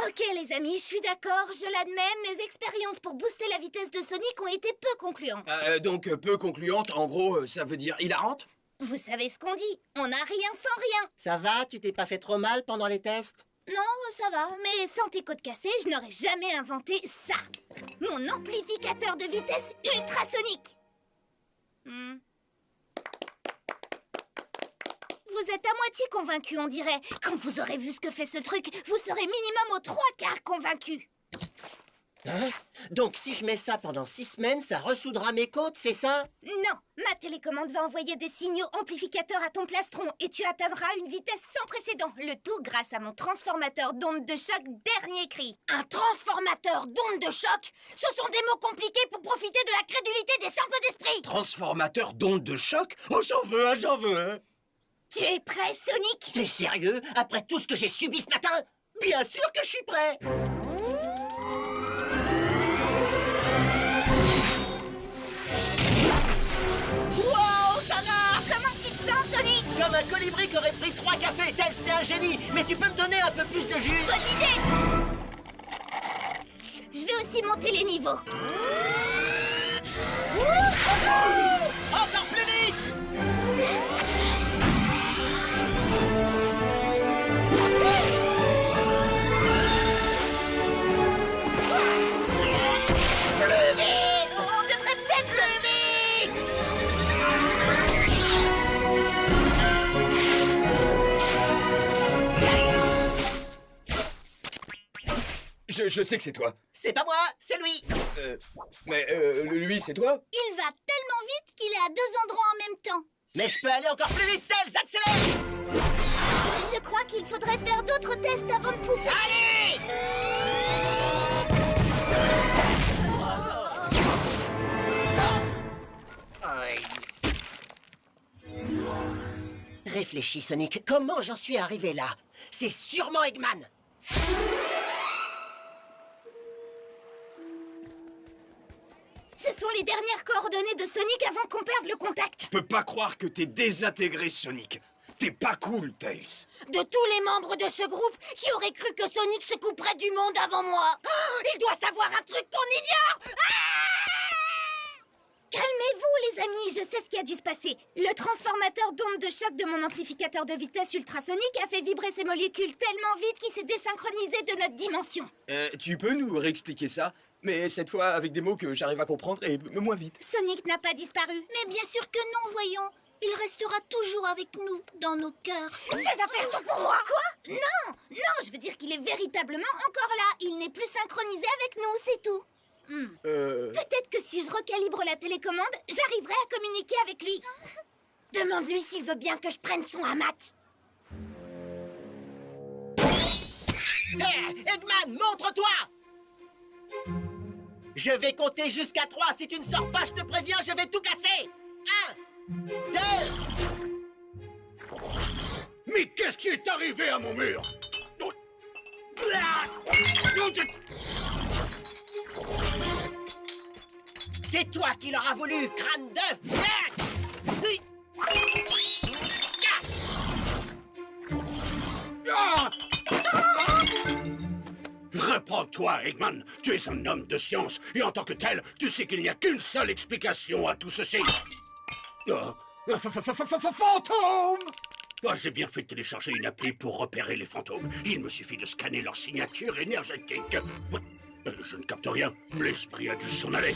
Ok les amis, je suis d'accord, je l'admets, mes expériences pour booster la vitesse de Sonic ont été peu concluantes. Donc peu concluante, en gros, ça veut dire hilarante? Vous savez ce qu'on dit, on n'a rien sans rien. Ça va? Tu t'es pas fait trop mal pendant les tests? Non, ça va, mais sans tes côtes cassées, je n'aurais jamais inventé ça. Mon amplificateur de vitesse ultrasonique. Vous êtes à moitié convaincu, on dirait. Quand vous aurez vu ce que fait ce truc, vous serez minimum aux 3/4 convaincu. Hein? Donc si je mets ça pendant 6 semaines, ça ressoudra mes côtes, c'est ça? Non, ma télécommande va envoyer des signaux amplificateurs à ton plastron et tu atteindras une vitesse sans précédent. Le tout grâce à mon transformateur d'onde de choc dernier cri. Un transformateur d'onde de choc? Ce sont des mots compliqués pour profiter de la crédulité des simples d'esprit. Transformateur d'onde de choc? Oh, j'en veux, hein. Tu es prêt, Sonic? T'es sérieux? Après tout ce que j'ai subi ce matin? Bien sûr que je suis prêt! Wow, ça marche! Comment tu te sens, Sonic? Comme un colibri qui aurait pris 3 cafés. Tails, t'es un génie! Mais tu peux me donner un peu plus de jus? Bonne idée! Je vais aussi monter les niveaux. Wouh! Encore plus vite! On devrait peut-être plus vite. Je sais que c'est toi. C'est pas moi, c'est lui! Lui, c'est toi? Il va tellement vite qu'il est à 2 endroits en même temps. Mais je peux aller encore plus vite, Tails, accélère! Je crois qu'il faudrait faire d'autres tests avant de pousser. Allez! Réfléchis, Sonic. Comment j'en suis arrivé là? C'est sûrement Eggman. Ce sont les dernières coordonnées de Sonic avant qu'on perde le contact. Je peux pas croire que t'es désintégré, Sonic. T'es pas cool, Tails. De tous les membres de ce groupe, qui aurait cru que Sonic se couperait du monde avant moi? Oh, il doit savoir un truc qu'on ignore! Calmez-vous, les amis, je sais ce qui a dû se passer. Le transformateur d'onde de choc de mon amplificateur de vitesse ultrasonique a fait vibrer ces molécules tellement vite qu'il s'est désynchronisé de notre dimension. Tu peux nous réexpliquer ça? Mais cette fois avec des mots que j'arrive à comprendre et moins vite. Sonic n'a pas disparu. Mais bien sûr que non, voyons. Il restera toujours avec nous, dans nos cœurs. Ces affaires sont pour moi! Quoi? Non, non, je veux dire qu'il est véritablement encore là. Il n'est plus synchronisé avec nous, c'est tout. Peut-être que si je recalibre la télécommande, j'arriverai à communiquer avec lui. Demande-lui s'il veut bien que je prenne son hamac. Hé, Eggman, montre-toi! Je vais compter jusqu'à 3. Si tu ne sors pas, je te préviens, je vais tout casser. 1, 2... Mais qu'est-ce qui est arrivé à mon mur? C'est toi qui l'auras voulu, crâne d'œuf. Reprends-toi, Eggman. Tu es un homme de science, et en tant que tel, tu sais qu'il n'y a qu'une seule explication à tout ceci. Fantôme! J'ai bien fait de télécharger une appli pour repérer les fantômes. Il me suffit de scanner leur signature énergétique. Je ne capte rien. L'esprit a dû s'en aller.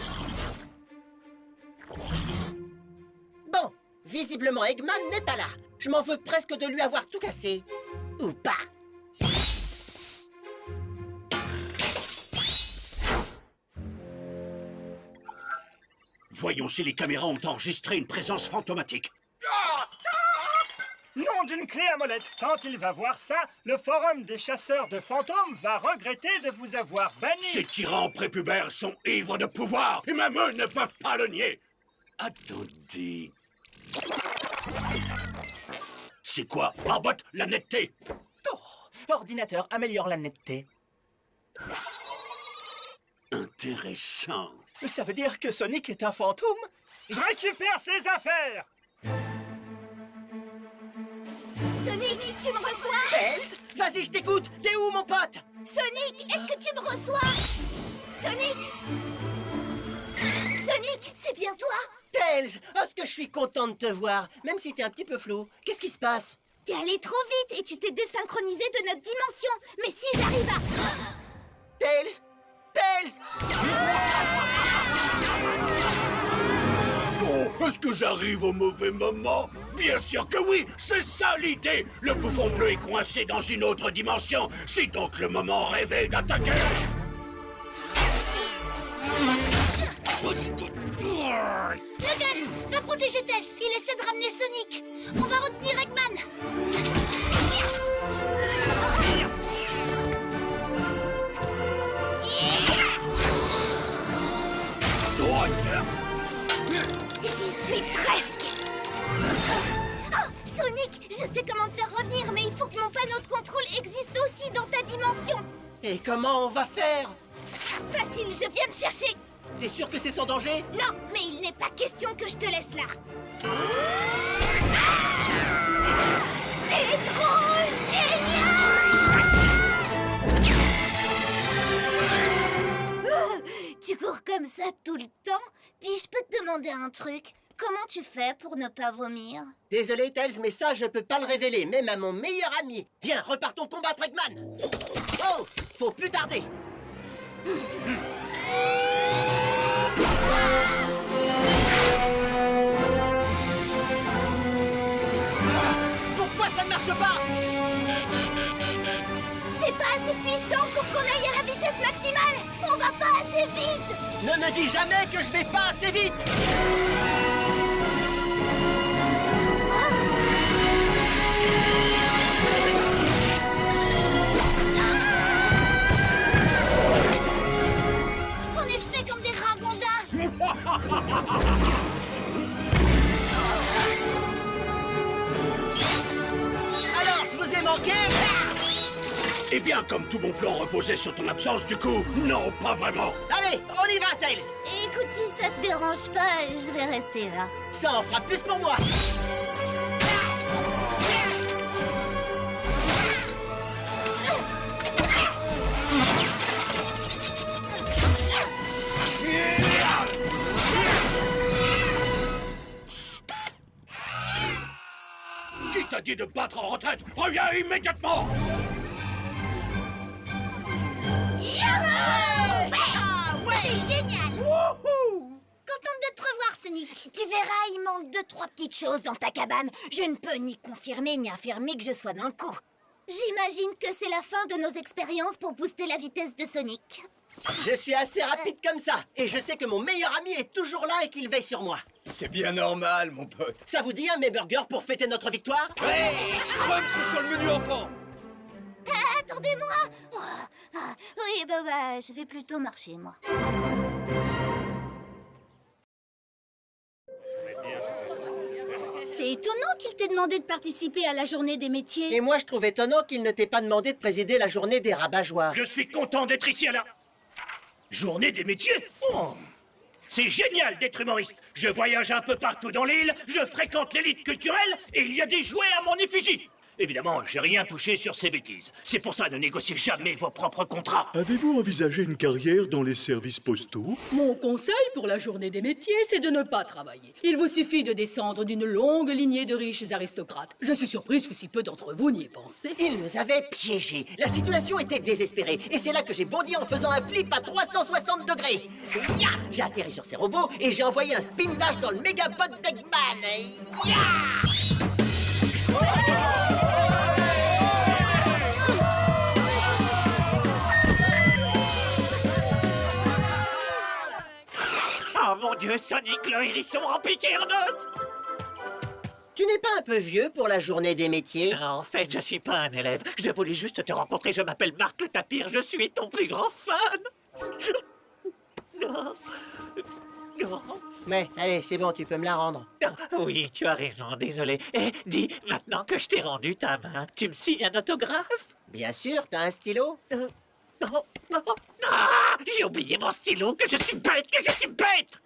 Bon, visiblement Eggman n'est pas là. Je m'en veux presque de lui avoir tout cassé. Ou pas. Voyons si les caméras ont enregistré une présence fantomatique. Nom d'une clé à molette. Quand il va voir ça, le forum des chasseurs de fantômes va regretter de vous avoir banni. Ces tyrans prépubères sont ivres de pouvoir, et même eux ne peuvent pas le nier. Attendez. C'est quoi? Arbot, la netteté. Ordinateur, améliore la netteté. Intéressant. Ça veut dire que Sonic est un fantôme? Je récupère ses affaires. Sonic, tu me reçois? Tails, vas-y, je t'écoute. T'es où, mon pote? Sonic, est-ce que tu me reçois? Sonic? Sonic, c'est bien toi? Tails, est-ce que je suis content de te voir, même si t'es un petit peu flou. Qu'est-ce qui se passe? T'es allé trop vite et tu t'es désynchronisé de notre dimension. Mais si j'arrive à... Tails! Tails! Oh, est-ce que j'arrive au mauvais moment? Bien sûr que oui, c'est ça l'idée. Le bouffon bleu est coincé dans une autre dimension. C'est donc le moment rêvé d'attaquer. Knuckles, va protéger Tails. Il essaie de ramener Sonic. On va retenir Eggman. J'y suis presque. Oh, Sonic, je sais comment te faire revenir, mais il faut que mon panneau de contrôle existe aussi dans ta dimension. Et comment on va faire? Facile, je viens de chercher. T'es sûr que c'est sans danger? Non, mais il n'est pas question que je te laisse là. C'est trop génial! Tu Tu cours comme ça tout le temps? Dis, je peux te demander un truc? Comment tu fais pour ne pas vomir? Désolé, Tails, mais ça, je peux pas le révéler, même à mon meilleur ami. Viens, repartons combattre Eggman. Oh, faut plus tarder. Pourquoi ça ne marche pas? C'est pas assez puissant pour qu'on aille à la vitesse maximale. On va pas assez vite. Ne me dis jamais que je vais pas assez vite. On est fait comme des ragondins. Alors, je vous ai manqué? Eh bien, comme tout mon plan reposait sur ton absence, du coup, non, pas vraiment. Allez, on y va, Tails. Écoute, si ça te dérange pas, je vais rester là. Ça en fera plus pour moi. Qui t'a dit de battre en retraite? Reviens immédiatement! C'est génial. Contente de te revoir, Sonic. Tu verras, il manque 2-3 petites choses dans ta cabane. Je ne peux ni confirmer ni infirmer que je sois dans le coup. J'imagine que c'est la fin de nos expériences pour booster la vitesse de Sonic. Je suis assez rapide comme ça. Et je sais que mon meilleur ami est toujours là et qu'il veille sur moi. C'est bien normal, mon pote. Ça vous dit un mes burgers pour fêter notre victoire? Hey, Crumbs sur le menu enfant. Attendez-moi. Oui, bah, je vais plutôt marcher, moi. C'est étonnant qu'il t'ait demandé de participer à la journée des métiers. Et moi, je trouve étonnant qu'il ne t'ait pas demandé de présider la journée des rabat-joie. Je suis content d'être ici à la journée des métiers. Oh, c'est génial d'être humoriste. Je voyage un peu partout dans l'île, je fréquente l'élite culturelle et il y a des jouets à mon effigie. Évidemment, j'ai rien touché sur ces bêtises. C'est pour ça, ne négociez jamais vos propres contrats. Avez-vous envisagé une carrière dans les services postaux? Mon conseil pour la journée des métiers, c'est de ne pas travailler. Il vous suffit de descendre d'une longue lignée de riches aristocrates. Je suis surprise que si peu d'entre vous n'y aient pensé. Il nous avait piégés. La situation était désespérée. Et c'est là que j'ai bondi en faisant un flip à 360 degrés. Ya! J'ai atterri sur ces robots et j'ai envoyé un spin dash dans le mégabot d'Eggman. Ya! Oh mon Dieu, Sonic, le hérisson en piqué en os! Tu n'es pas un peu vieux pour la journée des métiers? En fait, je suis pas un élève. Je voulais juste te rencontrer. Je m'appelle Marc le Tapir. Je suis ton plus grand fan. Non. Non. Mais allez, c'est bon, tu peux me la rendre. Oui, tu as raison, désolé. Eh, dis, maintenant que je t'ai rendu ta main, tu me signes un autographe? Bien sûr, t'as un stylo? Ah, j'ai oublié mon stylo, que je suis bête,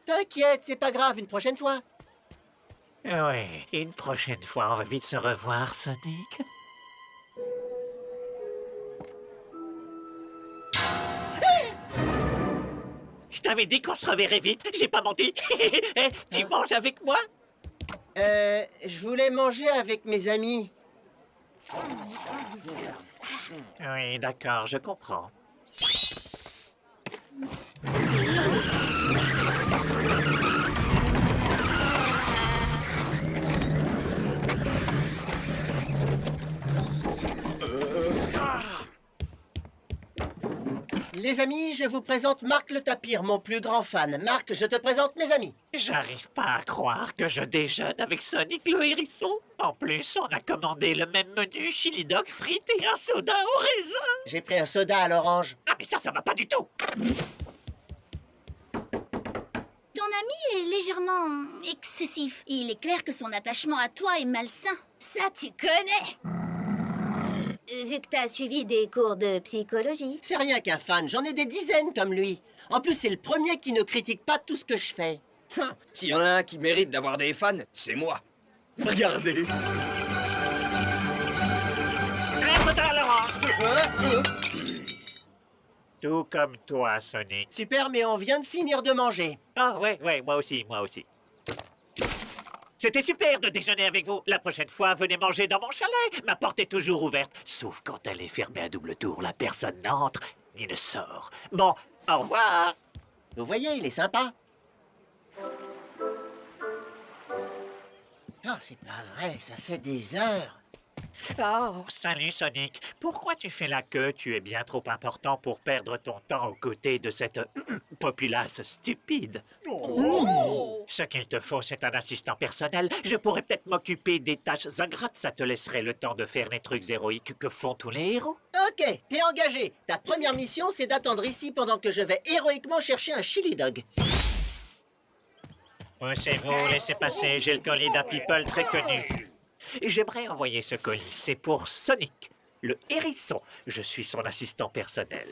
T'inquiète, c'est pas grave, une prochaine fois. Oui, une prochaine fois, on va vite se revoir, Sonic. Je t'avais dit qu'on se reverrait vite, j'ai pas menti. Eh, tu manges avec moi? Je voulais manger avec mes amis. Oui, d'accord, je comprends. Les amis, je vous présente Marc le Tapir, mon plus grand fan. Marc, je te présente mes amis. J'arrive pas à croire que je déjeune avec Sonic le hérisson. En plus, on a commandé le même menu, chili dog frites et un soda au raisin. J'ai pris un soda à l'orange. Ah, mais ça va pas du tout. Ton ami est légèrement excessif. Il est clair que son attachement à toi est malsain. Ça, tu connais. Vu que t'as suivi des cours de psychologie. C'est rien qu'un fan, j'en ai des dizaines comme lui. En plus, c'est le premier qui ne critique pas tout ce que je fais. S'il y en a un qui mérite d'avoir des fans, c'est moi. Regardez. Un soda à l'orange. Tout comme toi, Sonic. Super, mais on vient de finir de manger. Ah, ouais, moi aussi. C'était super de déjeuner avec vous. La prochaine fois, venez manger dans mon chalet. Ma porte est toujours ouverte, sauf quand elle est fermée à double tour. La personne n'entre ni ne sort. Bon, au revoir. Vous voyez, il est sympa. Ah, c'est pas vrai, ça fait des heures. Oh, salut Sonic. Pourquoi tu fais la queue? Tu es bien trop important pour perdre ton temps aux côtés de cette populace stupide. Ce qu'il te faut, c'est un assistant personnel. Je pourrais peut-être m'occuper des tâches ingrates. Ça te laisserait le temps de faire les trucs héroïques que font tous les héros. Ok, t'es engagé. Ta première mission, c'est d'attendre ici pendant que je vais héroïquement chercher un chili dog. C'est vous, laissez passer. J'ai le colis d'un people très connu. J'aimerais envoyer ce colis. C'est pour Sonic, le hérisson. Je suis son assistant personnel.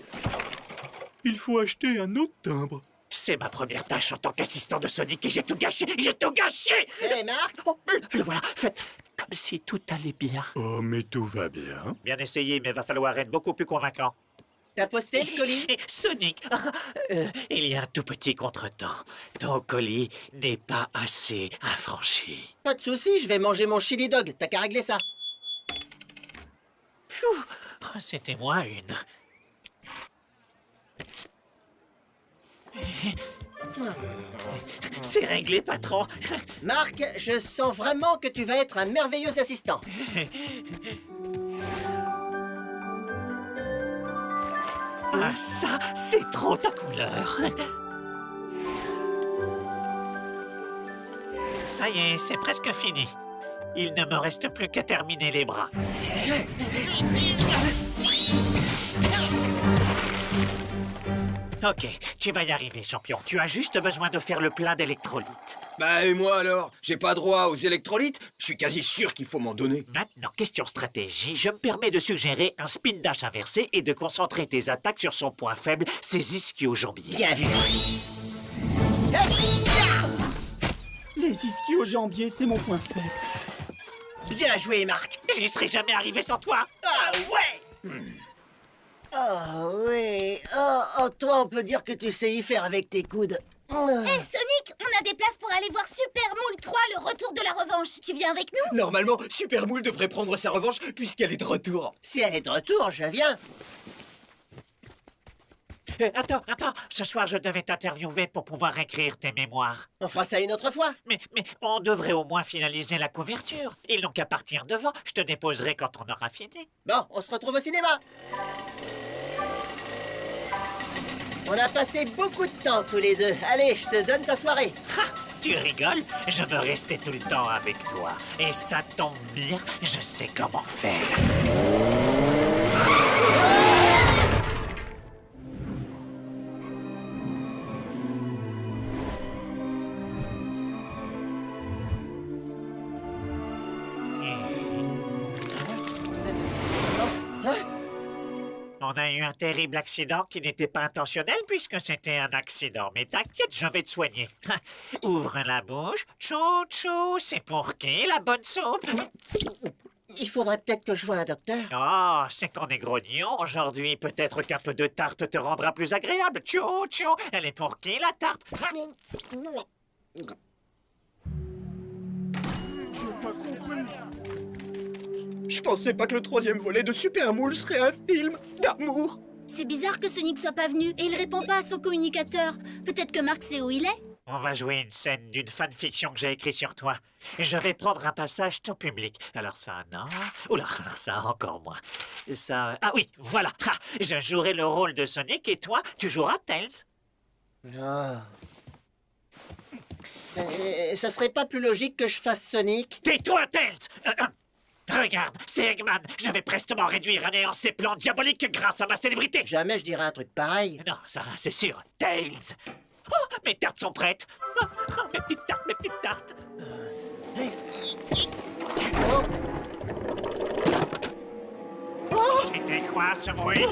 Il faut acheter un autre timbre. C'est ma première tâche en tant qu'assistant de Sonic et j'ai tout gâché. J'ai tout gâché. Hé, Marc. Oh, le voilà. Faites comme si tout allait bien. Oh, mais tout va bien. Bien essayé, mais va falloir être beaucoup plus convaincant. T'as posté le colis? Sonic, il y a un tout petit contretemps. Ton colis n'est pas assez affranchi. Pas de souci, je vais manger mon chili dog. T'as qu'à régler ça. C'était moi une. C'est réglé, patron. Marc, je sens vraiment que tu vas être un merveilleux assistant. Ah, ça, c'est trop ta couleur. Ça y est, c'est presque fini. Il ne me reste plus qu'à terminer les bras. Ok, tu vas y arriver, champion. Tu as juste besoin de faire le plein d'électrolytes. Bah et moi alors? J'ai pas droit aux électrolytes? Je suis quasi sûr qu'il faut m'en donner. Maintenant, question stratégie, je me permets de suggérer un spin dash inversé et de concentrer tes attaques sur son point faible, ses ischio-jambiers. Bien vu. Les ischio-jambiers, c'est mon point faible. Bien joué, Marc. J'y serais jamais arrivé sans toi. Ah ouais. Oh oui. Oh, toi, on peut dire que tu sais y faire avec tes coudes. Hé, Sonic, on a des places pour aller voir Super Moule 3, le retour de la revanche. Tu viens avec nous? Normalement, Super Moule devrait prendre sa revanche puisqu'elle est de retour. Si elle est de retour, je viens. Attends. Ce soir, je devais t'interviewer pour pouvoir écrire tes mémoires. On fera ça une autre fois. Mais on devrait au moins finaliser la couverture. Ils n'ont qu'à partir devant. Je te déposerai quand on aura fini. Bon, on se retrouve au cinéma. On a passé beaucoup de temps tous les deux. Allez, je te donne ta soirée. Ha! Tu rigoles? Je veux rester tout le temps avec toi. Et ça tombe bien, je sais comment faire. On a eu un terrible accident qui n'était pas intentionnel puisque c'était un accident. Mais t'inquiète, je vais te soigner. Ouvre la bouche. Chou, c'est pour qui la bonne soupe? Il faudrait peut-être que je voie un docteur. Oh, c'est qu'on est grognon aujourd'hui. Peut-être qu'un peu de tarte te rendra plus agréable. Chou, elle est pour qui la tarte? J'ai pas compris. Je pensais pas que le troisième volet de Super Moule serait un film d'amour. C'est bizarre que Sonic soit pas venu et il répond pas à son communicateur. Peut-être que Marc sait où il est? On va jouer une scène d'une fanfiction que j'ai écrite sur toi. Je vais prendre un passage tout public. Alors ça, non. Oula, alors ça, encore moins. Ça... Ah oui, voilà. Ha, je jouerai le rôle de Sonic et toi, tu joueras Tails. Non. Ça serait pas plus logique que je fasse Sonic? Tais-toi, Tails! Regarde, c'est Eggman. Je vais prestement réduire à néant ces plans diaboliques grâce à ma célébrité. Jamais je dirais un truc pareil. Non, ça, c'est sûr. Tails. Oh, mes tartes sont prêtes. Oh, mes petites tartes. C'était quoi ce bruit?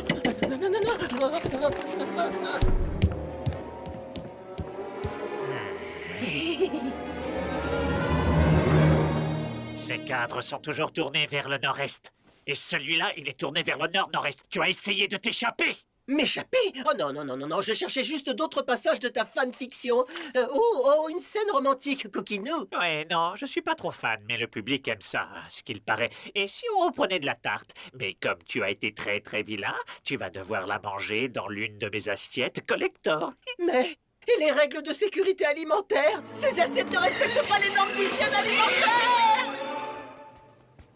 Ces cadres sont toujours tournés vers le nord-est. Et celui-là, il est tourné vers le nord-nord-est. Tu as essayé de t'échapper? M'échapper? Oh non, non, non, non, non, je cherchais juste d'autres passages de ta fanfiction. Oh, une scène romantique, coquinou. Ouais, non, je suis pas trop fan, mais le public aime ça, à ce qu'il paraît. Et si on reprenait de la tarte? Mais comme tu as été très très vilain, tu vas devoir la manger dans l'une de mes assiettes collector. Mais... Et les règles de sécurité alimentaire? Ces assiettes ne respectent pas les normes d'hygiène alimentaire!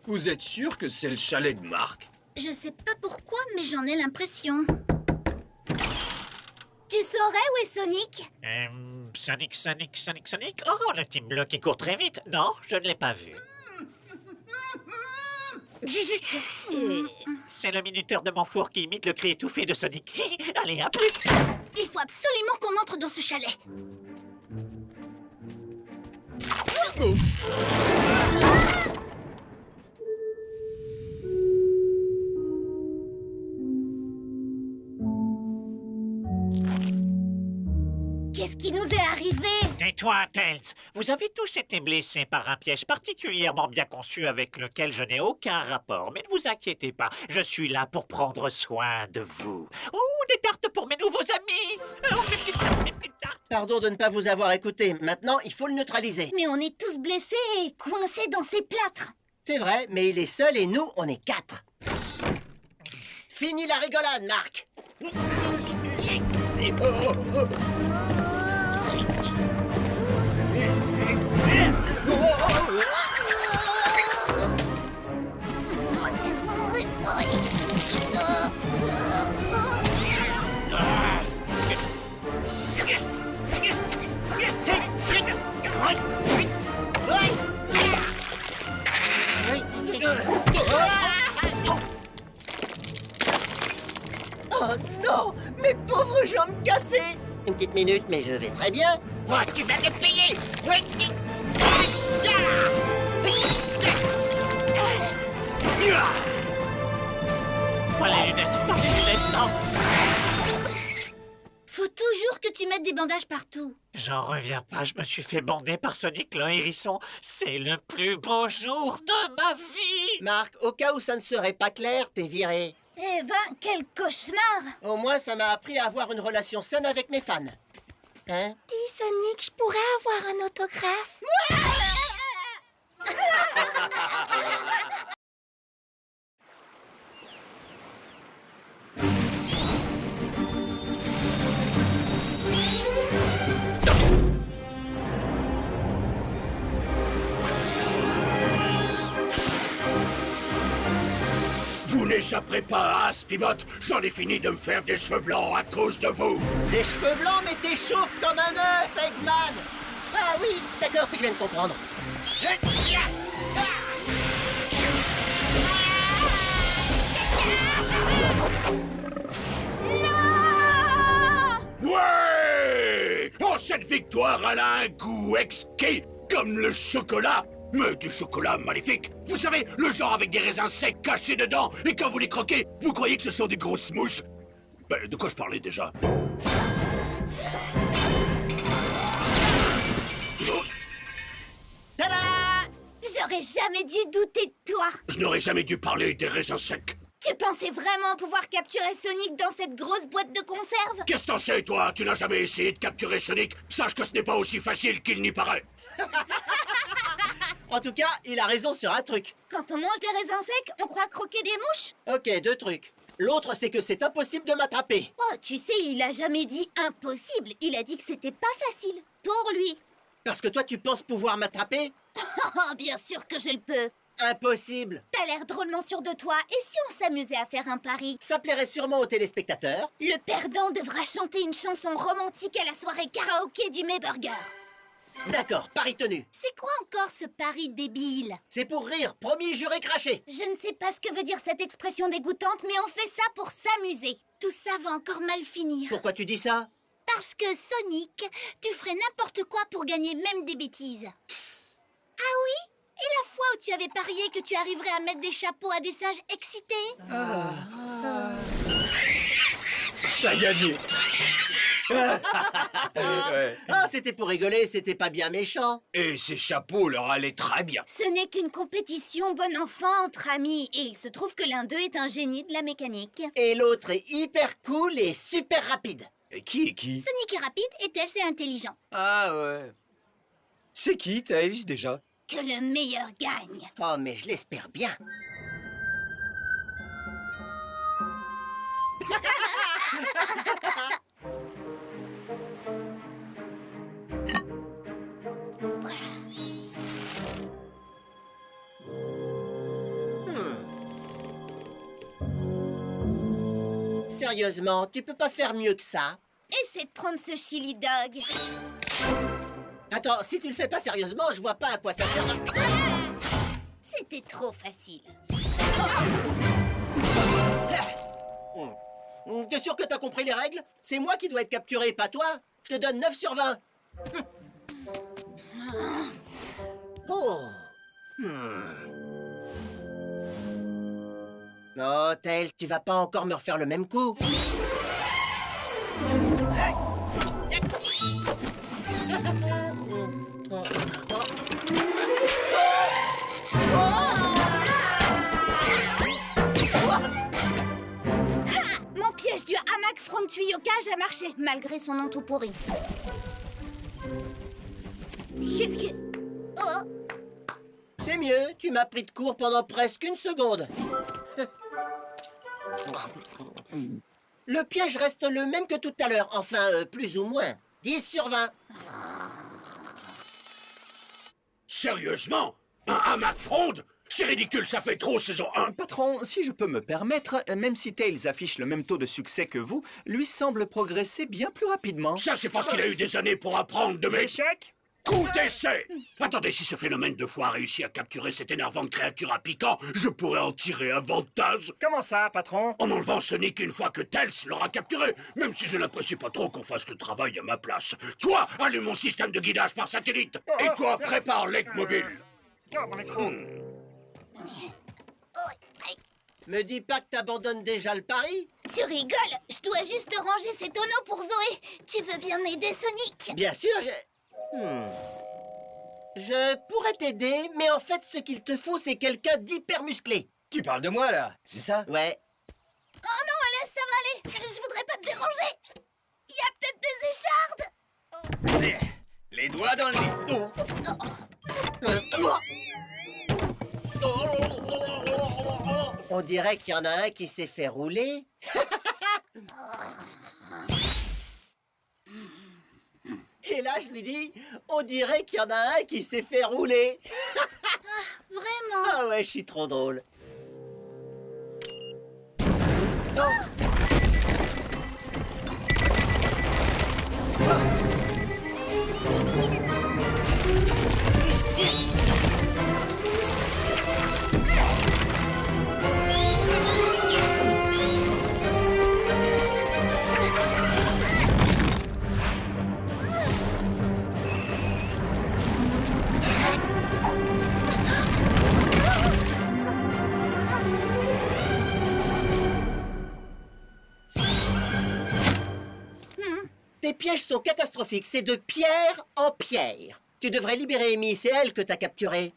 Vous êtes sûr que c'est le chalet de Marc? Je sais pas pourquoi, mais j'en ai l'impression. Tu saurais où est Sonic? Sonic. Oh, le type bleu qui court très vite. Non, je ne l'ai pas vu. C'est le minuteur de mon four qui imite le cri étouffé de Sonic. Allez, à plus! Il faut absolument qu'on entre dans ce chalet. Qu'est-ce qui nous est arrivé? Tais-toi, Tails. Vous avez tous été blessés par un piège particulièrement bien conçu avec lequel je n'ai aucun rapport. Mais ne vous inquiétez pas, je suis là pour prendre soin de vous. Oh, des tartes pour mes nouveaux amis! Oh, mes petites tartes! Pardon de ne pas vous avoir écouté. Maintenant, il faut le neutraliser. Mais on est tous blessés et coincés dans ces plâtres. C'est vrai, mais il est seul et nous, on est 4. Fini la rigolade, Marc. Oh non, mes pauvres jambes cassées. Une petite minute, mais je vais très bien. Oh, tu vas me payer. Pas les lunettes, non. Faut toujours que tu mettes des bandages partout. J'en reviens pas, je me suis fait bander par Sonic le hérisson. C'est le plus beau jour de ma vie. Marc, au cas où ça ne serait pas clair, t'es viré. Eh ben, quel cauchemar! Au moins, ça m'a appris à avoir une relation saine avec mes fans. Hein? Dis, Sonic, je pourrais avoir un autographe? Vous n'échapperez pas à Aspibot. J'en ai fini de me faire des cheveux blancs à cause de vous. Des cheveux blancs, mais t'es chauve comme un œuf, Eggman. Ah oui, d'accord, je viens de comprendre. Ouais! Oh, cette victoire, elle a un goût exquis, comme le chocolat. Mais du chocolat maléfique. Vous savez, le genre avec des raisins secs cachés dedans, et quand vous les croquez, vous croyez que ce sont des grosses mouches. Ben, de quoi je parlais déjà? Tada! J'aurais jamais dû douter de toi. Je n'aurais jamais dû parler des raisins secs. Tu pensais vraiment pouvoir capturer Sonic dans cette grosse boîte de conserve? Qu'est-ce que t'en sais, toi? Tu n'as jamais essayé de capturer Sonic? Sache que ce n'est pas aussi facile qu'il n'y paraît. En tout cas, il a raison sur un truc. Quand on mange des raisins secs, on croit croquer des mouches? Ok, 2 trucs. L'autre, c'est que c'est impossible de m'attraper. Oh, tu sais, il a jamais dit impossible. Il a dit que c'était pas facile. Pour lui. Parce que toi, tu penses pouvoir m'attraper? Oh, bien sûr que je le peux. Impossible. T'as l'air drôlement sûr de toi. Et si on s'amusait à faire un pari? Ça plairait sûrement aux téléspectateurs. Le perdant devra chanter une chanson romantique à la soirée karaoké du Mayburger. D'accord, pari tenu. C'est quoi encore ce pari débile? C'est pour rire, promis, juré, craché. Je ne sais pas ce que veut dire cette expression dégoûtante, mais on fait ça pour s'amuser. Tout ça va encore mal finir. Pourquoi tu dis ça? Parce que Sonic, tu ferais n'importe quoi pour gagner même des bêtises. Ah oui? Et la fois où tu avais parié que tu arriverais à mettre des chapeaux à des sages excités? T'as gagné. Ah, c'était pour rigoler, c'était pas bien méchant. Et ces chapeaux leur allaient très bien. Ce n'est qu'une compétition bon enfant entre amis, et il se trouve que l'un d'eux est un génie de la mécanique. Et l'autre est hyper cool et super rapide. Et qui est qui? Sonic est rapide et Tails est intelligent. Ah ouais. C'est qui, Tails, déjà? Que le meilleur gagne. Oh, mais je l'espère bien. Sérieusement, tu peux pas faire mieux que ça? Essaie de prendre ce chili dog. Attends, si tu le fais pas sérieusement, je vois pas à quoi ça sert. C'était trop facile. T'es sûr que t'as compris les règles? C'est moi qui dois être capturé, pas toi. Je te donne 9 sur 20. Oh. Oh, Tails, tu vas pas encore me refaire le même coup. Mon piège du hamac front tuyaucage a marché, malgré son nom tout pourri. Qu'est-ce que... Oh! C'est mieux, tu m'as pris de court pendant presque une seconde. Le piège reste le même que tout à l'heure, enfin, plus ou moins. 10 sur 20. Sérieusement? Un hamac fronde? C'est ridicule, ça fait trop saison 1. Patron, si je peux me permettre, même si Tails affiche le même taux de succès que vous, lui semble progresser bien plus rapidement. Ça, c'est parce qu'il a eu des années pour apprendre de mes... Échec? Coup d'essai! Attendez, si ce phénomène de foie a réussi à capturer cette énervante créature à piquant, je pourrais en tirer avantage. Comment ça, patron? En enlevant Sonic une fois que Tails l'aura capturé, même si je n'apprécie pas trop qu'on fasse le travail à ma place. Toi, allume mon système de guidage par satellite. Et toi, prépare l'aigle mobile. Oh, mon écran. Me dis pas que t'abandonnes déjà le pari? Tu rigoles? Je dois juste ranger ces tonneaux pour Zoé. Tu veux bien m'aider, Sonic? Bien sûr, Je pourrais t'aider, mais en fait, ce qu'il te faut, c'est quelqu'un d'hyper musclé. Tu parles de moi, là, c'est ça? Ouais. Oh non, laisse, ça va aller. Je voudrais pas te déranger. Il y a peut-être des échardes. Les doigts dans le nez. On dirait qu'il y en a un qui s'est fait rouler. Et là, je lui dis, on dirait qu'il y en a un qui s'est fait rouler. Vraiment? Ah ouais, je suis trop drôle. Tes pièges sont catastrophiques, c'est de pierre en pierre. Tu devrais libérer Amy, c'est elle que t'as capturée.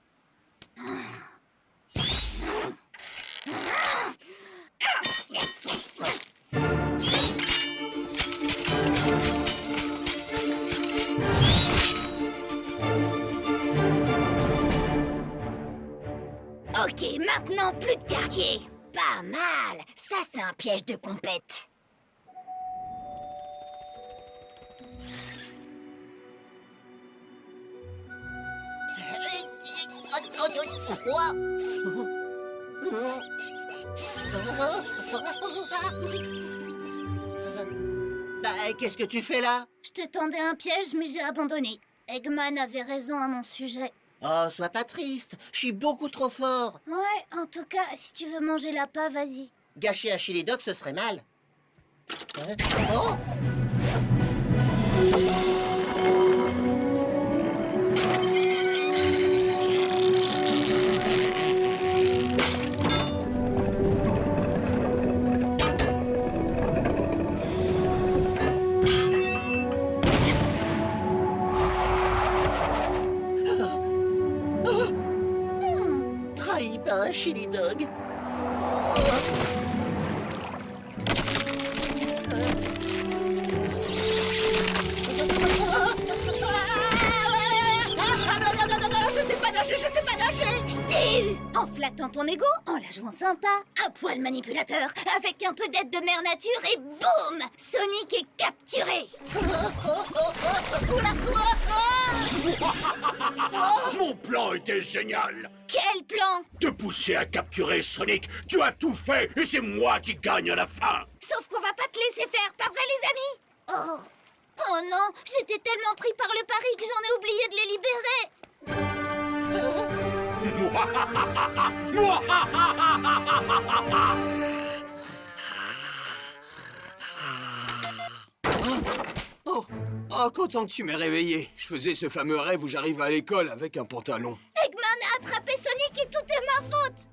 Ok, maintenant plus de quartier. Pas mal. Ça, c'est un piège de compète. Bah, qu'est-ce que tu fais là? Je te tendais un piège, mais j'ai abandonné. Eggman avait raison à mon sujet. Oh, sois pas triste, je suis beaucoup trop fort. Ouais, en tout cas, si tu veux manger l'appât, vas-y. Gâcher un chili dog, ce serait mal. Hein? Oh! un chili dog. Je sais pas nager. Je t'ai eu en flattant ton ego, en la jouant sympa, un poil manipulateur, avec un peu d'aide de mère nature et boum, Sonic est capturé. Mon plan était génial. Quel plan? Te pousser à capturer Sonic. Tu as tout fait et c'est moi qui gagne à la fin. Sauf qu'on va pas te laisser faire, pas vrai les amis? Oh non, j'étais tellement pris par le pari que j'en ai oublié de les libérer. Oh, content que tu m'aies réveillé. Je faisais ce fameux rêve où j'arrive à l'école avec un pantalon. Eggman a attrapé Sonic et tout est ma faute.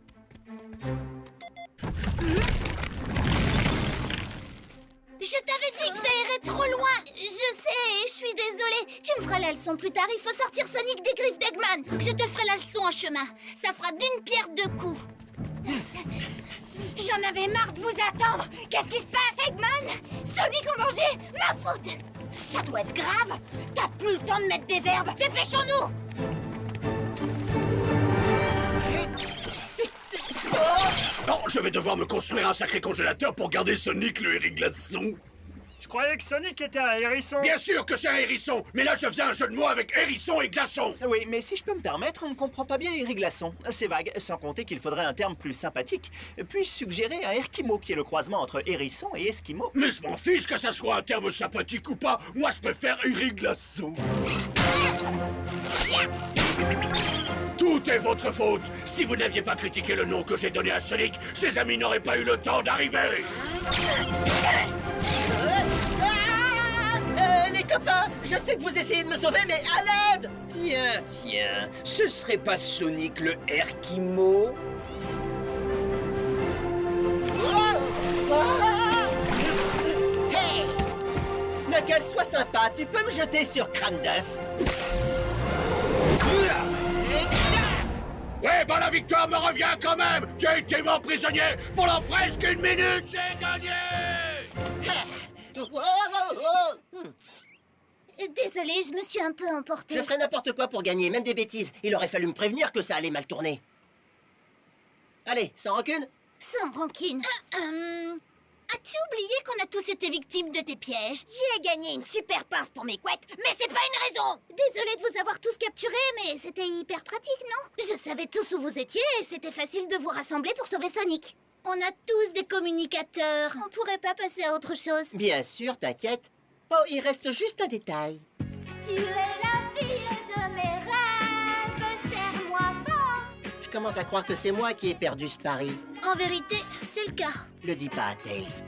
Je t'avais dit que ça irait trop loin. Je sais, je suis désolée. Tu me feras la leçon plus tard. Il faut sortir Sonic des griffes d'Eggman. Je te ferai la leçon en chemin. Ça fera d'une pierre deux coups. J'en avais marre de vous attendre. Qu'est-ce qui se passe, Eggman? Sonic en danger? Ma faute. Ça doit être grave. T'as plus le temps de mettre des verbes. Dépêchons-nous. Non, je vais devoir me construire un sacré congélateur pour garder Sonic le hérisson. Je croyais que Sonic était un hérisson. Bien sûr que c'est un hérisson, mais là je faisais un jeu de mots avec hérisson et glaçon. Oui, mais si je peux me permettre, on ne comprend pas bien hérisson. C'est vague, sans compter qu'il faudrait un terme plus sympathique. Puis-je suggérer un erkimo, qui est le croisement entre hérisson et esquimau? Mais je m'en fiche que ça soit un terme sympathique ou pas. Moi je préfère hériglaçon. Tout est votre faute. Si vous n'aviez pas critiqué le nom que j'ai donné à Sonic, ses amis n'auraient pas eu le temps d'arriver. Les copains, je sais que vous essayez de me sauver, mais à l'aide! Tiens, ce serait pas Sonic le Erkimo? Hey! Knuckles, sois sympa, tu peux me jeter sur Crâne d'œuf? Ouais, bah la victoire me revient quand même. Tu as été mon prisonnier pendant presque 1 minute. J'ai gagné. Désolée, je me suis un peu emportée. Je ferais n'importe quoi pour gagner, même des bêtises. Il aurait fallu me prévenir que ça allait mal tourner. Allez, sans rancune? Sans rancune. As-tu oublié qu'on a tous été victimes de tes pièges? J'ai gagné une super pince pour mes couettes, mais c'est pas une raison. Désolée de vous avoir tous capturés, mais c'était hyper pratique, non? Je savais tous où vous étiez et c'était facile de vous rassembler pour sauver Sonic. On a tous des communicateurs. On pourrait pas passer à autre chose. Bien sûr, t'inquiète. Oh, il reste juste un détail. Tu es la fille de mes rêves, serre-moi fort. Je commence à croire que c'est moi qui ai perdu ce pari. En vérité, c'est le cas. Le dis pas à Tails.